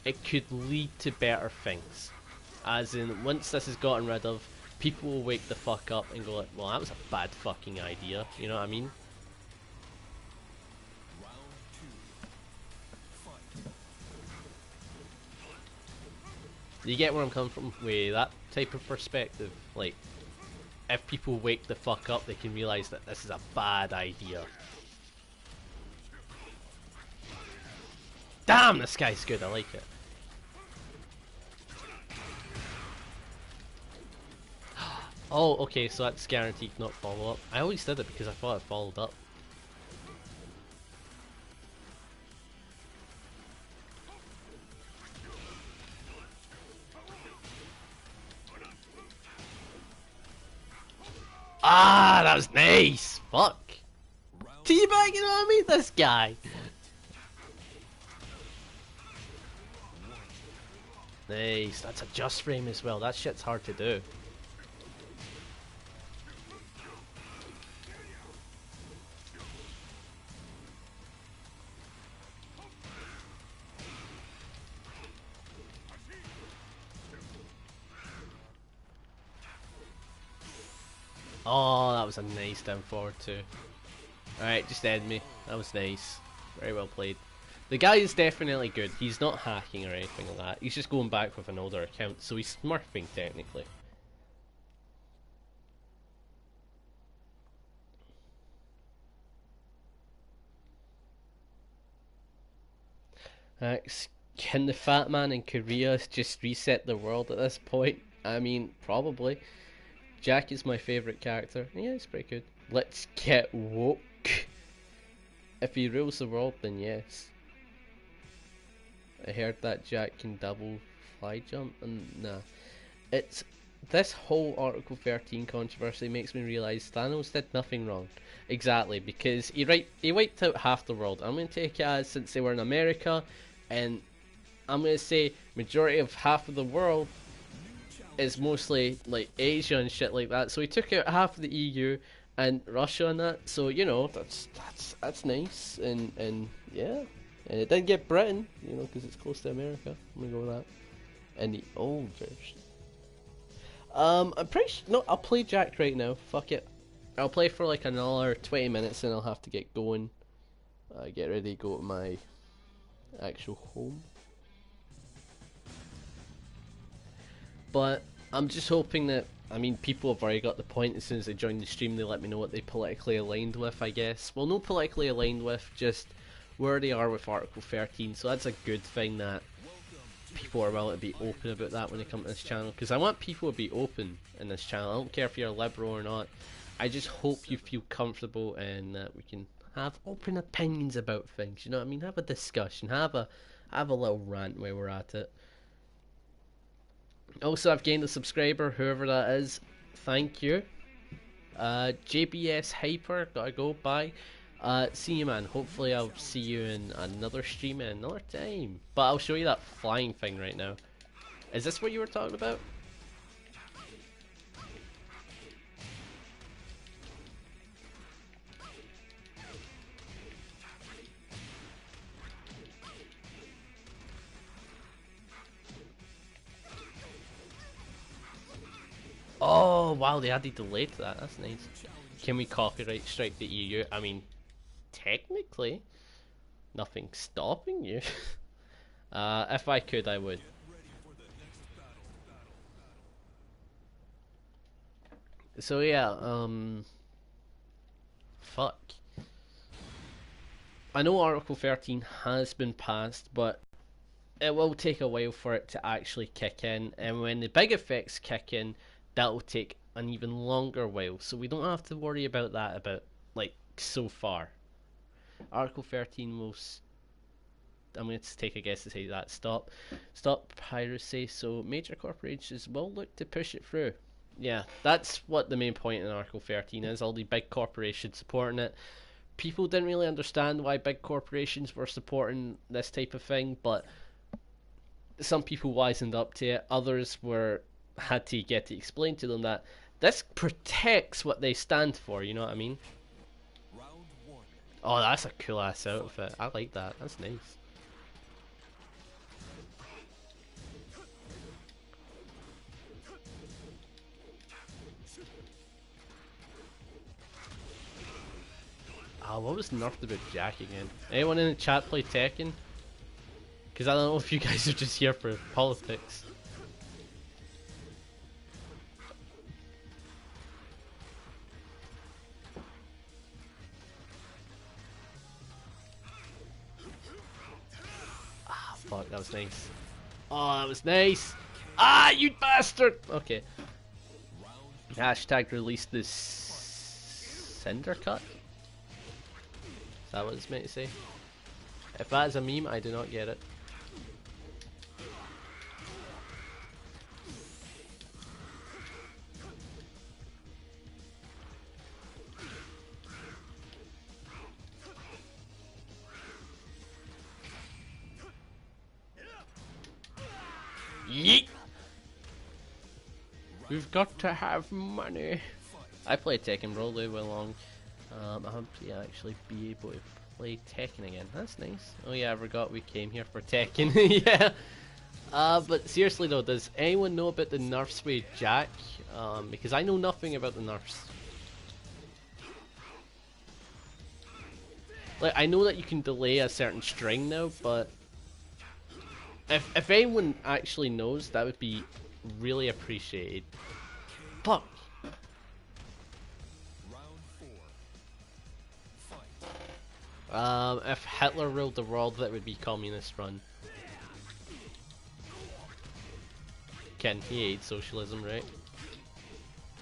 it could lead to better things. As in, once this is gotten rid of, people will wake the fuck up and go like, well, that was a bad fucking idea. You know what I mean? You get where I'm coming from with that type of perspective? Like, if people wake the fuck up, they can realise that this is a bad idea. Damn, this guy's good, I like it. Oh, okay, so that's guaranteed not follow up. I always did it because I thought it followed up. Ah, that was nice! Fuck! Teabagging on me, this guy! Nice, that's a just frame as well, that shit's hard to do. Oh, that was a nice down forward too. Alright, just end me. That was nice. Very well played. The guy is definitely good. He's not hacking or anything like that. He's just going back with an older account, so he's smurfing technically. Can the fat man in Korea just reset the world at this point? I mean, probably. Jack is my favourite character. Yeah, he's pretty good. Let's get woke. If he rules the world, then yes. I heard that Jack can double fly jump, and nah. It's this whole Article 13 controversy makes me realise Thanos did nothing wrong. Exactly, because he wiped out half the world. I'm going to take it as since they were in America, and I'm going to say majority of half of the world is mostly like Asia and shit like that. So he took out half of the EU and Russia and that. So you know that's nice, and yeah, and it didn't get Britain, you know, because it's close to America. I'm gonna go with that. And the old version. I'm pretty sure. No, I'll play Jack right now. Fuck it. I'll play for like another 20 minutes, and I'll have to get going. Get ready to go to my actual home. But I'm just hoping that, I mean, people have already got the point. As soon as they join the stream, they let me know what they politically aligned with, I guess. Well, no politically aligned with, just where they are with Article 13. So that's a good thing that people are willing to be open about that when they come to this channel. Because I want people to be open in this channel. I don't care if you're a liberal or not. I just hope you feel comfortable and that we can have open opinions about things. You know what I mean? Have a discussion. Have a little rant where we're at it. Also, I've gained a subscriber, whoever that is. Thank you. JBS Hyper, gotta go, bye. See you, man. Hopefully I'll see you in another stream at another time. But I'll show you that flying thing right now. Is this what you were talking about? Oh, wow, they added delay to that. That's nice. Can we copyright strike the EU? I mean, technically, nothing's stopping you. If I could, I would. So yeah, fuck. I know Article 13 has been passed, but it will take a while for it to actually kick in, and when the big effects kick in, that will take an even longer while, so we don't have to worry about that like so far. Article 13 will I'm going to take a guess to say that stop piracy, so major corporations will look to push it through. Yeah, that's what the main point in Article 13 is, all the big corporations supporting it. People didn't really understand why big corporations were supporting this type of thing, but some people wisened up to it, others had to get to explain to them that this protects what they stand for, you know what I mean? Oh, that's a cool ass outfit. I like that. That's nice. What was nerfed about Jack again? Anyone in the chat play Tekken? Because I don't know if you guys are just here for politics. Fuck, that was nice. Oh, that was nice. Ah, you bastard! Okay. Hashtag release this Cinder Cut? Is that what it's meant to say? If that is a meme, I do not get it. Yeet! We've got to have money. I played Tekken all the way along. I hope to actually be able to play Tekken again. That's nice. Oh yeah, I forgot we came here for Tekken. Yeah. But seriously though, does anyone know about the nerfs with Jack? Because I know nothing about the nerfs. Like, I know that you can delay a certain string now, but if anyone actually knows, that would be really appreciated. Fuck. If Hitler ruled the world, that would be communist run. Ken, he hates socialism, right?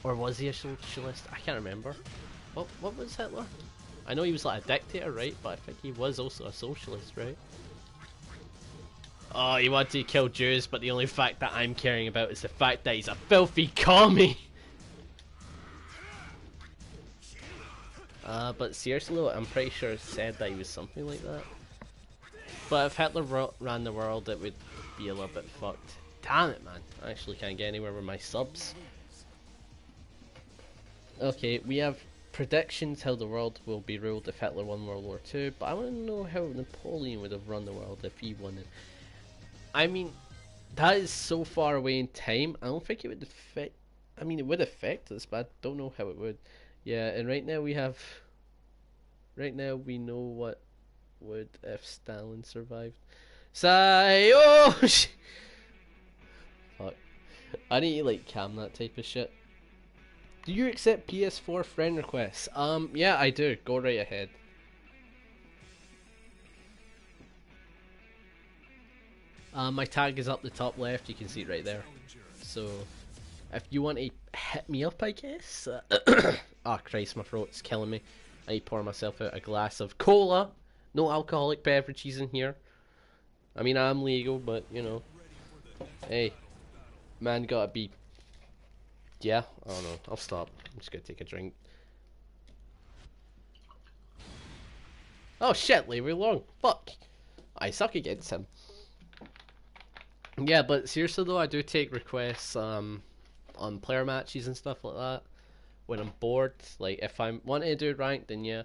Or was he a socialist? I can't remember. What was Hitler? I know he was like a dictator, right? But I think he was also a socialist, right? Oh, he wanted to kill Jews, but the only fact that I'm caring about is the fact that he's a filthy commie! But seriously though, I'm pretty sure it said that he was something like that. But if Hitler ran the world, it would be a little bit fucked. Damn it, man. I actually can't get anywhere with my subs. Okay, we have predictions how the world will be ruled if Hitler won World War II, but I want to know how Napoleon would have run the world if he won it. I mean, that is so far away in time, I don't think it would affect... I mean, it would affect us, but I don't know how it would. Yeah, and right now we have... Right now we know what would if Stalin survived. Fuck. I need to like cam that type of shit. Do you accept PS4 friend requests? Yeah, I do. Go right ahead. My tag is up the top left. You can see it right there. So, if you want to hit me up, I guess. Oh Christ, my throat's killing me. I pour myself out a glass of cola. No alcoholic beverages in here. I mean, I'm legal, but you know. Hey, man, gotta be. Yeah, I don't know. I'll stop. I'm just gonna take a drink. Oh shit, leave me alone. Fuck. I suck against him. Yeah, but seriously though, I do take requests on player matches and stuff like that. When I'm bored, like if I'm wanting to do ranked, then yeah.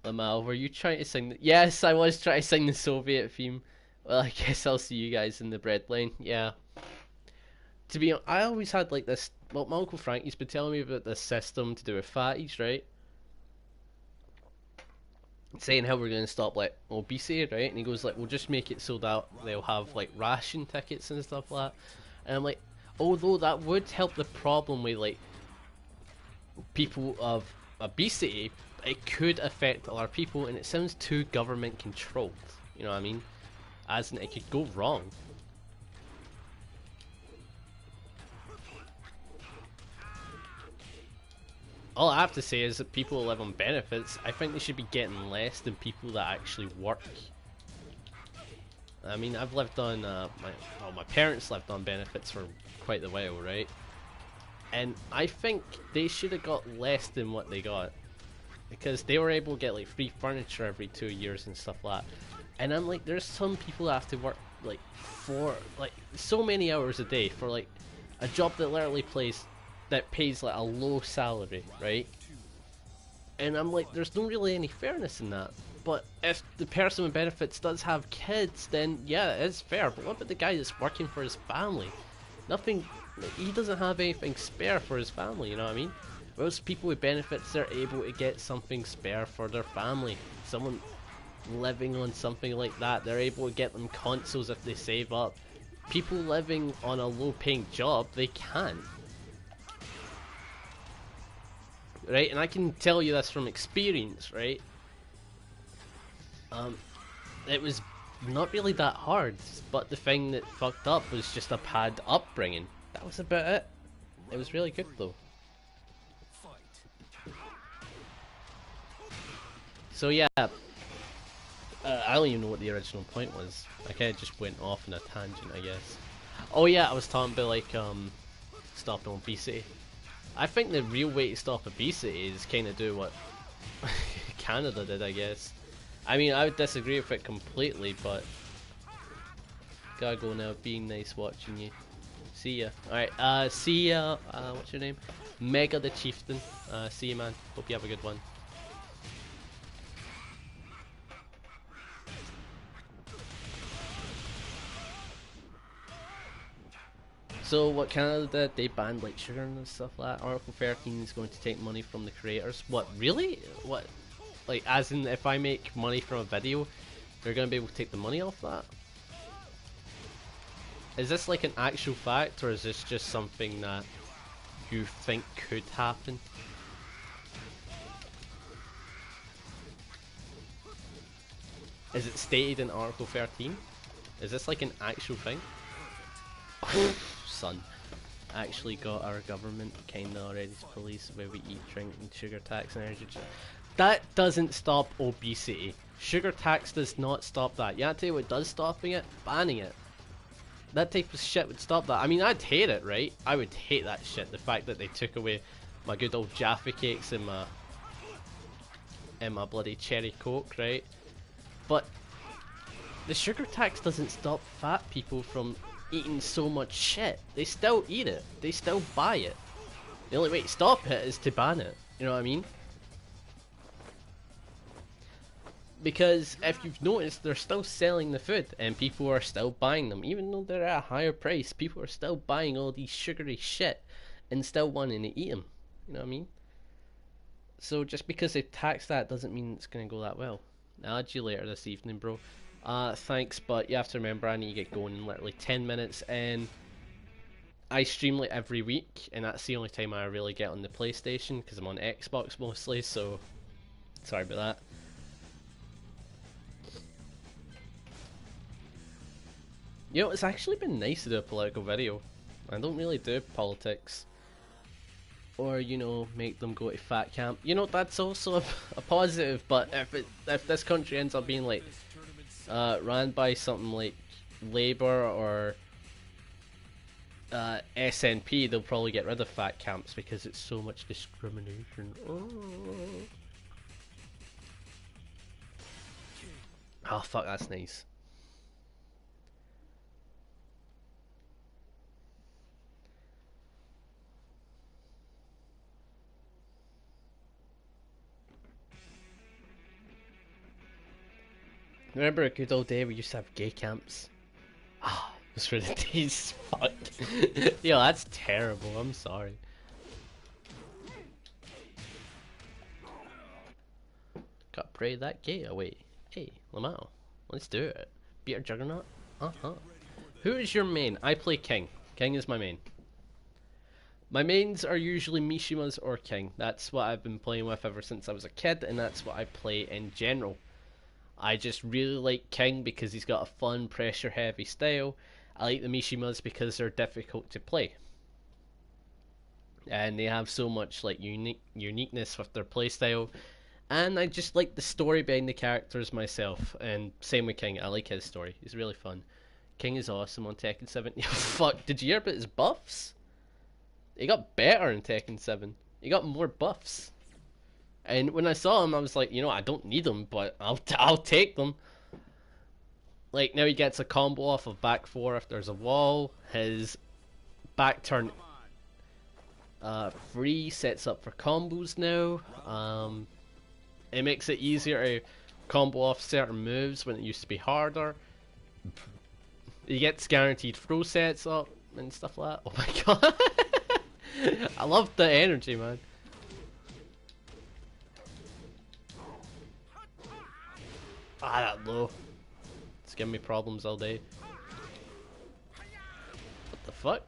Lamal, were you trying to sing the... Yes, I was trying to sing the Soviet theme. Well, I guess I'll see you guys in the bread lane. Yeah. To be honest, I always had like this... Well, my Uncle Frankie's been telling me about this system to do with fatties, right? Saying how we're going to stop like obesity, right? And he goes like, we'll just make it so that they'll have like ration tickets and stuff like that. And I'm like, although that would help the problem with like people of obesity, it could affect a lot of people, and it sounds too government controlled. You know what I mean? As in, it could go wrong. All I have to say is that people who live on benefits, I think they should be getting less than people that actually work. I mean, I've lived on, my parents lived on benefits for quite a while, right? And I think they should have got less than what they got. Because they were able to get like free furniture every 2 years and stuff like that. And I'm like, there's some people that have to work like for like so many hours a day for like a job that literally pays like a low salary, right? And I'm like, there's not really any fairness in that. But if the person with benefits does have kids, then yeah, it is fair. But what about the guy that's working for his family? Nothing, he doesn't have anything spare for his family, you know what I mean? Most people with benefits, they're able to get something spare for their family. Someone living on something like that, they're able to get them consoles if they save up. People living on a low paying job, they can't. Right, and I can tell you this from experience, right? It was not really that hard, but the thing that fucked up was just a bad upbringing. That was about it. It was really good though. So yeah, I don't even know what the original point was. I kind of just went off on a tangent, I guess. Oh yeah, I was talking about like stopping obesity. I think the real way to stop obesity is kind of do what Canada did, I guess. I mean, I would disagree with it completely, but gotta go now. Being nice watching you. See ya. Alright, see ya. What's your name? Mega the Chieftain. See you, man. Hope you have a good one. So what Canada did, they banned like sugar and stuff like that. Article 13 is going to take money from the creators. What, really? What? Like, as in, if I make money from a video, they're going to be able to take the money off that? Is this like an actual fact, or is this just something that you think could happen? Is it stated in Article 13? Is this like an actual thing? Son. Actually got our government kinda already to police where we eat, drink, and sugar tax and energy. That doesn't stop obesity. Sugar tax does not stop that. Yeah, I'll tell you what does stopping it? Banning it. That type of shit would stop that. I mean, I'd hate it, right? I would hate that shit. The fact that they took away my good old Jaffa cakes and my bloody cherry coke, right? But the sugar tax doesn't stop fat people from eating so much shit. They still eat it. They still buy it. The only way to stop it is to ban it. You know what I mean? Because if you've noticed, they're still selling the food and people are still buying them. Even though they're at a higher price, people are still buying all these sugary shit and still wanting to eat them. You know what I mean? So just because they tax that doesn't mean it's going to go that well. I'll add you later this evening, bro. Thanks, but you have to remember I need to get going in literally 10 minutes, and I stream like every week, and that's the only time I really get on the PlayStation, because I'm on Xbox mostly, so sorry about that. You know, it's actually been nice to do a political video. I don't really do politics. Or, you know, make them go to fat camp. You know, that's also a positive, but if this country ends up being like ran by something like Labour or SNP, they'll probably get rid of fat camps because it's so much discrimination. Oh fuck, that's nice. Remember a good old day we used to have gay camps? Ah, those for the days. Fuck. Yo, that's terrible. I'm sorry. Gotta pray that gay away. Hey, Lamau, let's do it. Beat our Juggernaut? Who is your main? I play King. King is my main. My mains are usually Mishimas or King. That's what I've been playing with ever since I was a kid, and that's what I play in general. I just really like King because he's got a fun, pressure heavy style. I like the Mishimas because they're difficult to play. And they have so much like uniqueness with their playstyle. And I just like the story behind the characters myself. And same with King, I like his story. He's really fun. King is awesome on Tekken 7. Fuck, did you hear about his buffs? He got better in Tekken 7. He got more buffs. And when I saw him, I was like, you know, I don't need them, but I'll take them. Like, now he gets a combo off of back 4 if there's a wall. His back turn 3 sets up for combos now. It makes it easier to combo off certain moves when it used to be harder. He gets guaranteed throw sets up and stuff like that. Oh my god. I love the energy, man. Ah, that low. It's giving me problems all day. What the fuck?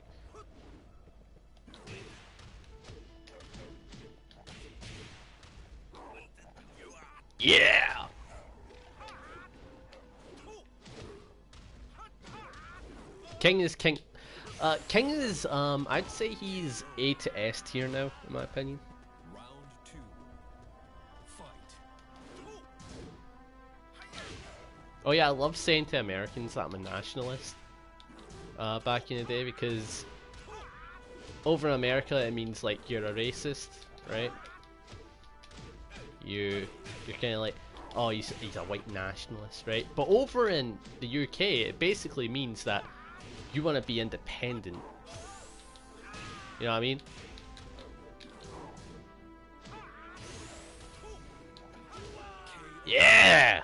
Yeah! King is king. King is, I'd say he's A to S tier now, in my opinion. Round 2. Fight. Oh yeah, I love saying to Americans that I'm a nationalist. Back in the day, because over in America it means like you're a racist, right? You're kind of like, oh, he's a white nationalist, right? But over in the UK, it basically means that you want to be independent. You know what I mean? Yeah!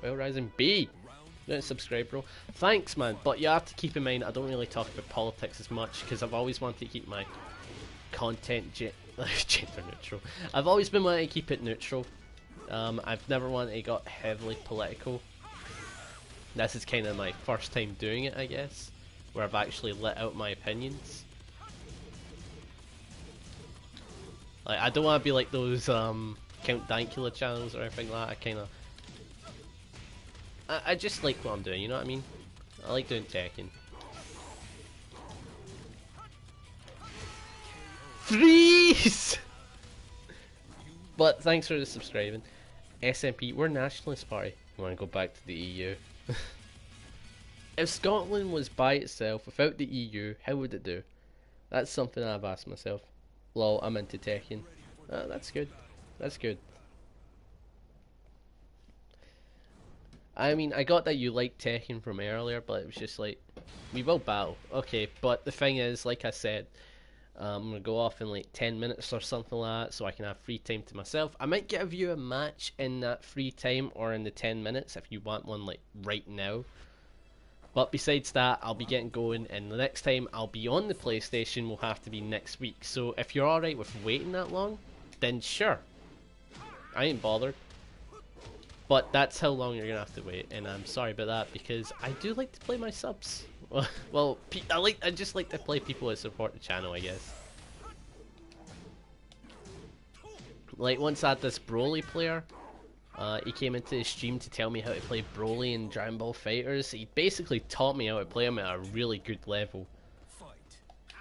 Well, Rising B. Don't subscribe, bro. Thanks, man. But you have to keep in mind, I don't really talk about politics as much because I've always wanted to keep my content gender neutral. I've always been wanting to keep it neutral. I've never wanted to get heavily political. This is kind of my first time doing it, I guess, where I've actually let out my opinions. Like, I don't want to be like those Count Dankula channels or anything like that. I kind of, I just like what I'm doing. You know what I mean? I like doing Tekken. Freeze! But thanks for the subscribing. SNP, we're a nationalist party. We want to go back to the EU. If Scotland was by itself without the EU, how would it do? That's something I've asked myself. Lol, I'm into Tekken. That's good. That's good. I mean, I got that you liked Tekken from earlier, but it was just like, we will battle. Okay, but the thing is, like I said, I'm going to go off in like 10 minutes or something like that so I can have free time to myself. I might give you a match in that free time or in the 10 minutes if you want one like right now. But besides that, I'll be getting going, and the next time I'll be on the PlayStation will have to be next week. So if you're alright with waiting that long, then sure. I ain't bothered. But that's how long you're going to have to wait, and I'm sorry about that because I do like to play my subs. Well, I just like to play people that support the channel, I guess. Like, once I had this Broly player, he came into the stream to tell me how to play Broly in Dragon Ball FighterZ. He basically taught me how to play him at a really good level.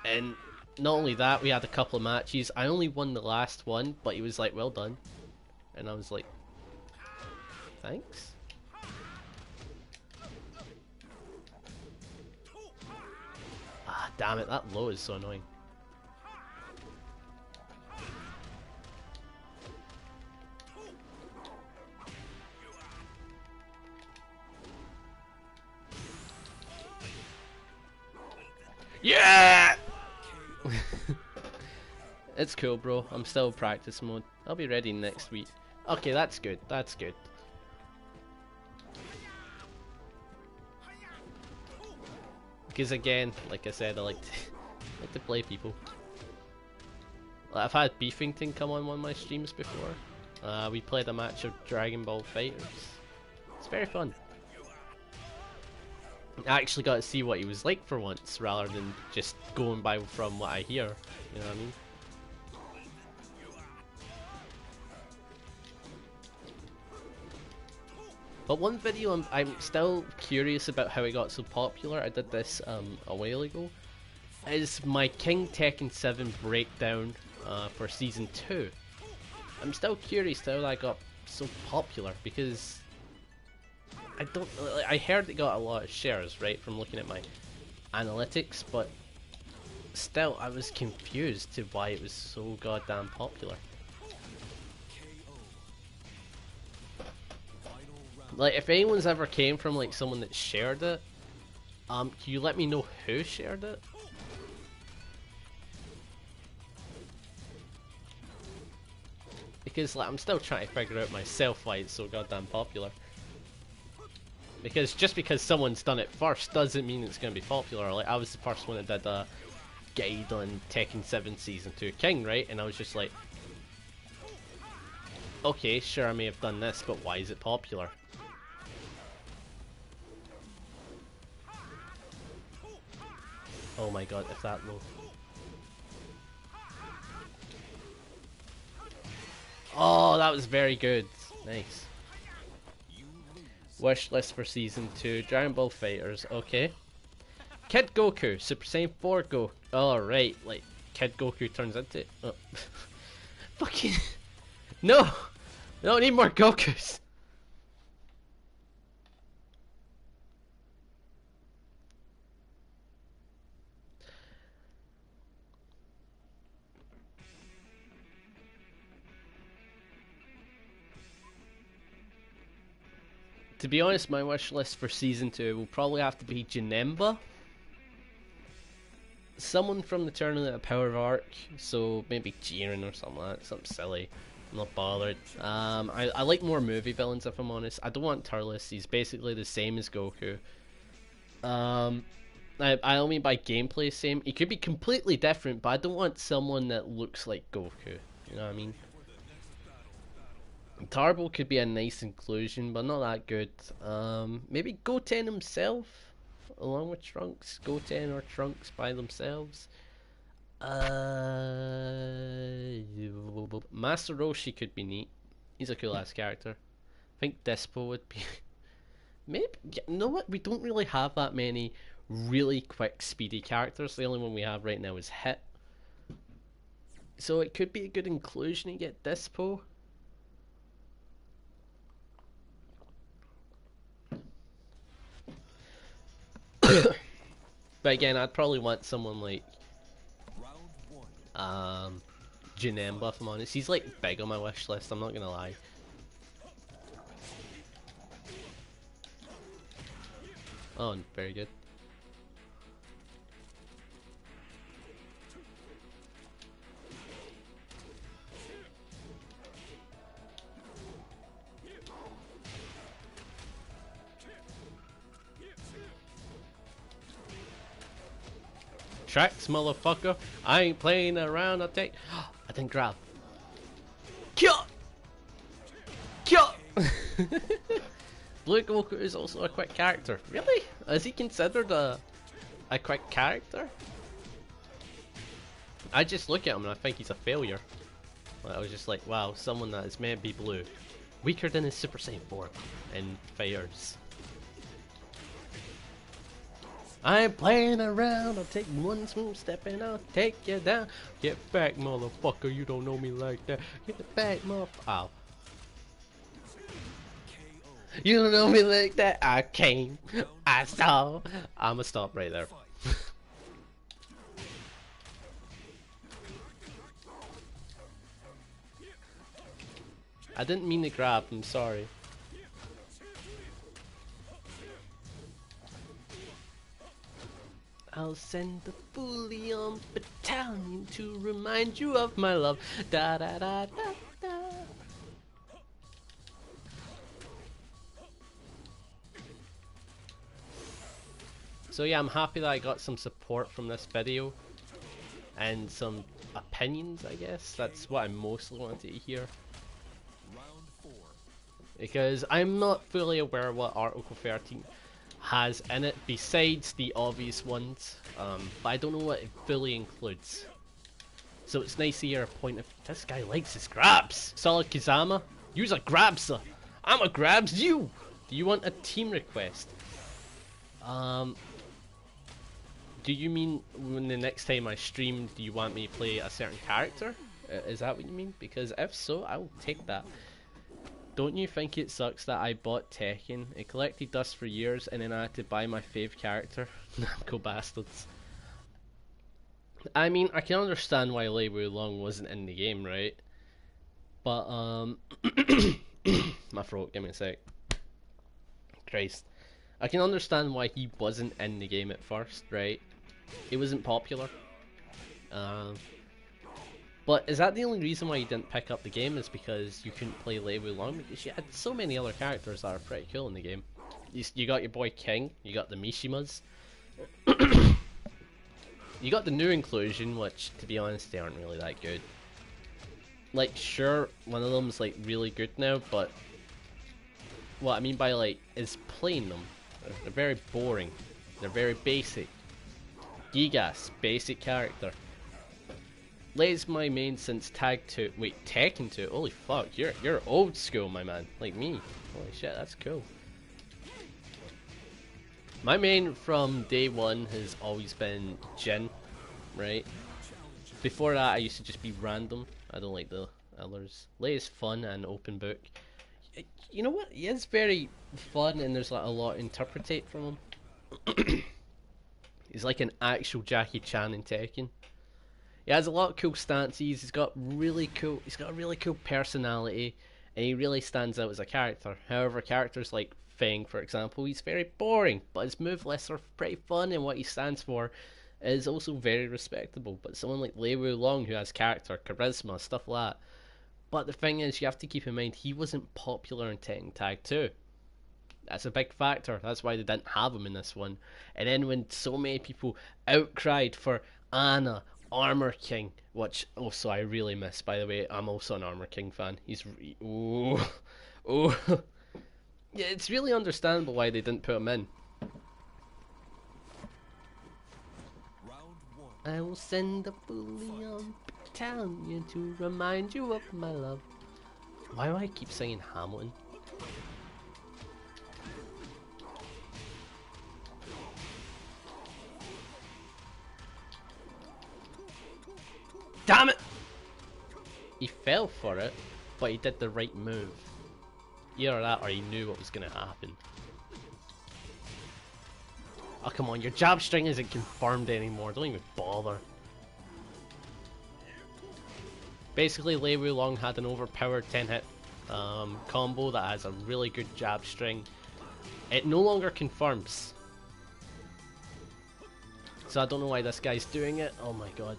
And not only that, we had a couple of matches. I only won the last one, but he was like, well done. And I was like, thanks? Ah, damn it, that low is so annoying. Yeah! It's cool, bro. I'm still in practice mode. I'll be ready next week. Okay, that's good. That's good. Because again, like I said, I like to play people. Like, I've had Beefington come on one of my streams before. We played a match of Dragon Ball FighterZ. It's very fun. I actually got to see what he was like for once, rather than just going by from what I hear. You know what I mean? But one video I'm still curious about how it got so popular, I did this a while ago, is my King Tekken 7 breakdown for Season 2. I'm still curious how that got so popular, because I heard it got a lot of shares, right, from looking at my analytics, but still I was confused to why it was so goddamn popular. Like, if anyone's ever came from like someone that shared it, can you let me know who shared it? Because like, I'm still trying to figure out myself why it's so goddamn popular. Because just because someone's done it first doesn't mean it's going to be popular. Like, I was the first one that did a guide on Tekken 7 Season 2 King, right? And I was just like, okay, sure, I may have done this, but why is it popular? Oh my god, if that low. Oh, that was very good. Nice. Wish list for Season 2, Dragon Ball FighterZ, okay. Kid Goku, Super Saiyan 4 Go. Oh, right, like, Kid Goku turns into... Oh. Fucking... No! I don't need more Gokus! To be honest, my wish list for season 2 will probably have to be Janemba. Someone from the Tournament of Power arc, so maybe Jiren or something like that, something silly. I'm not bothered. I like more movie villains if I'm honest. I don't want Turles, he's basically the same as Goku. I don't mean by gameplay same. He could be completely different, but I don't want someone that looks like Goku. You know what I mean? Tarbo could be a nice inclusion, but not that good. Maybe Goten himself, along with Trunks. Goten or Trunks by themselves. Master Roshi could be neat. He's a cool ass character. I think Dispo would be. Maybe. You know what? We don't really have that many really quick, speedy characters. The only one we have right now is Hit. So it could be a good inclusion to get Dispo. But again, I'd probably want someone like Janemba, if I'm honest. He's like big on my wish list, I'm not gonna lie. Oh, very good. Tracks, motherfucker. I ain't playing around. I'll take. I didn't grab. Kill! Kill! Blue Goku is also a quick character. Really? Is he considered a quick character? I just look at him and I think he's a failure. I was just like, wow, someone that is meant to be blue. Weaker than his Super Saiyan 4 and fires. I ain't playing around, I'll take one smooth step and I'll take you down. Get back, motherfucker, you don't know me like that. Get back, motherfucker. Ow. You don't know me like that. I came, I saw. I'ma stop right there. I didn't mean to grab, I'm sorry. I'll send the Fullion Battalion to remind you of my love. Da da da da da. So yeah, I'm happy that I got some support from this video and some opinions, I guess. That's what I mostly wanted to hear. Because I'm not fully aware what Article 13 has in it besides the obvious ones, but I don't know what it fully includes. So it's nice to hear a point of this guy likes his grabs. Solid Kizama, use a grabsa. I'm a grabs you. Do you want a team request? Do you mean when the next time I stream, do you want me to play a certain character? Is that what you mean? Because if so, I'll take that. Don't you think it sucks that I bought Tekken? It collected dust for years and then I had to buy my fave character? Namco bastards. I mean, I can understand why Lei Wulong wasn't in the game, right? But, my throat, give me a sec. Christ. I can understand why he wasn't in the game at first, right? He wasn't popular. But is that the only reason why you didn't pick up the game, is because you couldn't play Lei Wulong? Because you had so many other characters that are pretty cool in the game. You got your boy King, you got the Mishimas. You got the new inclusion, which, to be honest, they aren't really that good. Like, sure, one of them's like really good now, but what I mean by like, is playing them. They're very boring. They're very basic. Gigas, basic character. Lei's my main since Tekken 2. Holy fuck, you're old school, my man, like me. Holy shit, that's cool. My main from day one has always been Jin, right? Before that, I used to just be random. I don't like the others. Lei is fun and open book. You know what? He is very fun, and there's like a lot to interpretate from him. He's like an actual Jackie Chan in Tekken. He has a lot of cool stances. He's got a really cool personality, and he really stands out as a character. However, characters like Feng, for example, he's very boring, but his move lists are pretty fun, and what he stands for is also very respectable. But someone like Lei Long, who has character, charisma, stuff like that. But the thing is, you have to keep in mind, he wasn't popular in Tekken Tag 2. That's a big factor. That's why they didn't have him in this one. And then when so many people outcried for Anna, Armor King, which also I really miss, by the way. I'm also an Armor King fan. Oh, oh. Yeah, it's really understandable why they didn't put him in. Round one. I will send a bullion battalion to remind you of my love. Why do I keep singing Hamilton? Damn it! He fell for it, but he did the right move. Either that or he knew what was going to happen. Oh, come on, your jab string isn't confirmed anymore. Don't even bother. Basically, Lei Long had an overpowered 10-hit combo that has a really good jab string. It no longer confirms. So I don't know why this guy's doing it. Oh my god.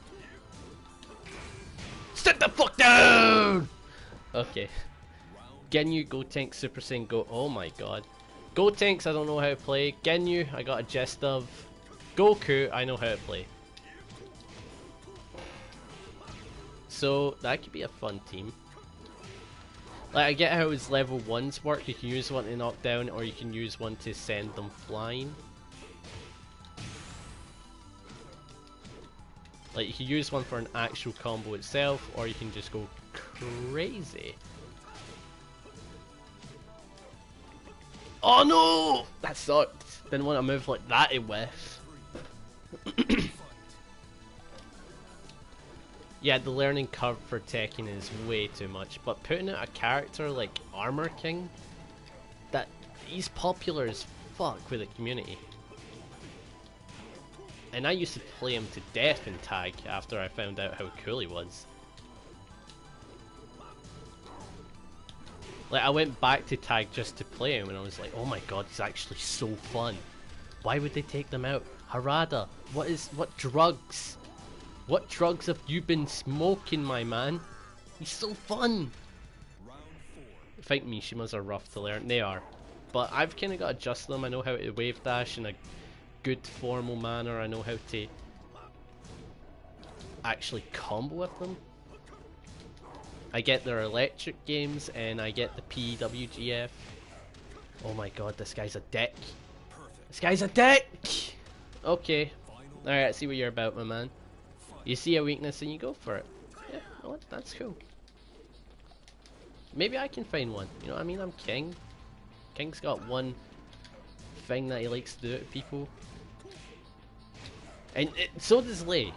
Sit the fuck down! Okay. Ginyu, Go Tank, Super Saiyan Go. Oh my god. Go Tanks I don't know how to play. Ginyu I got a gist of. Goku I know how to play. So that could be a fun team. Like, I get how his level 1s work. You can use one to knock down or you can use one to send them flying. Like, you can use one for an actual combo itself, or you can just go crazy. Oh no! That sucked. Didn't want to move like that in whiff. Yeah, the learning curve for Tekken is way too much, but putting out a character like Armor King, that he's popular as fuck with the community. And I used to play him to death in Tag after I found out how cool he was. Like, I went back to Tag just to play him and I was like, oh my god, he's actually so fun. Why would they take them out? Harada, what drugs? What drugs have you been smoking, my man? He's so fun! I think Mishimas are rough to learn. They are. But I've kind of got to adjust them. I know how to wave dash in a good formal manner. I know how to actually combo with them. I get their electric games and I get the PWGF. Oh my god, this guy's a dick. This guy's a dick! Okay. Alright, see what you're about, my man. You see a weakness and you go for it. Yeah, you know what? That's cool. Maybe I can find one. You know what I mean? I'm King. King's got one thing that he likes to do to people. And so does Lei.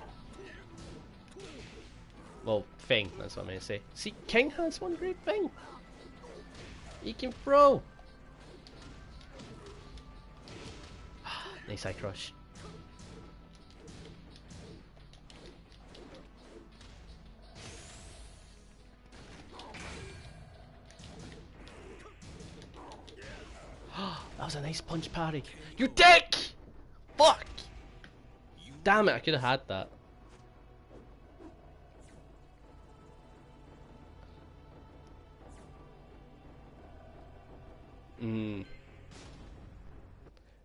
Well, Feng, that's what I'm going to say. See, King has one great thing. He can throw. Nice eye crush. That was a nice punch parry. You dick! Fuck! Damn it, I could have had that.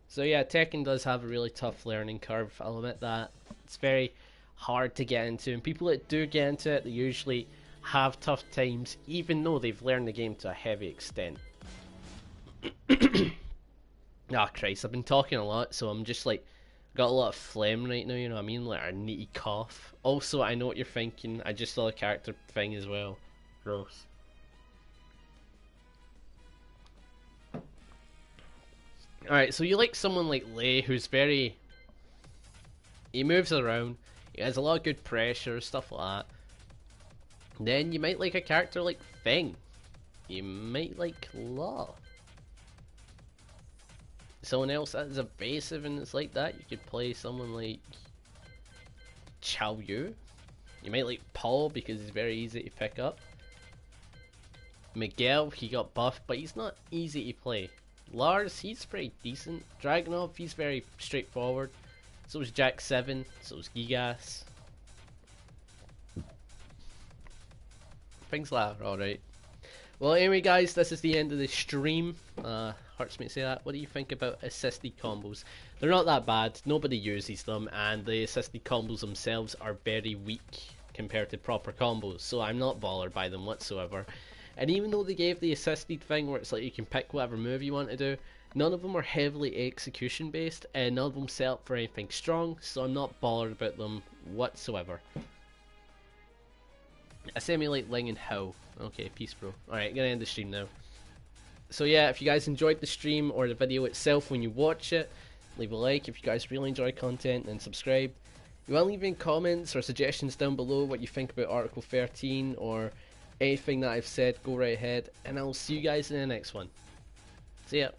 So yeah, Tekken does have a really tough learning curve, I'll admit that. It's very hard to get into, and people that do get into it, they usually have tough times, even though they've learned the game to a heavy extent. Ah, Christ, I've been talking a lot, so I'm just like, got a lot of phlegm right now, you know what I mean? Like a neaty cough. Also, I know what you're thinking, I just saw a character thing as well. Gross. Alright, so you like someone like Lei, who's very... He moves around, he has a lot of good pressure, stuff like that. Then you might like a character like Feng. You might like Law. Someone else that is evasive and it's like that, you could play someone like Chao Yu. You might like Paul because he's very easy to pick up. Miguel, he got buffed, but he's not easy to play. Lars, he's pretty decent. Dragunov, he's very straightforward. So is Jack 7, so is Gigas. Things like that are alright. Well, anyway, guys, this is the end of the stream. Hurts me to say that. What do you think about assisted combos? They're not that bad. Nobody uses them, and the assisted combos themselves are very weak compared to proper combos. So I'm not bothered by them whatsoever. And even though they gave the assisted thing where it's like you can pick whatever move you want to do, none of them are heavily execution based, and none of them set up for anything strong. So I'm not bothered about them whatsoever. I simulate Ling and How. Okay, peace, bro. Alright, gonna end the stream now. So yeah, if you guys enjoyed the stream or the video itself when you watch it, leave a like. If you guys really enjoy content, then subscribe. You want to leave any comments or suggestions down below what you think about Article 13 or anything that I've said, go right ahead. And I'll see you guys in the next one. See ya.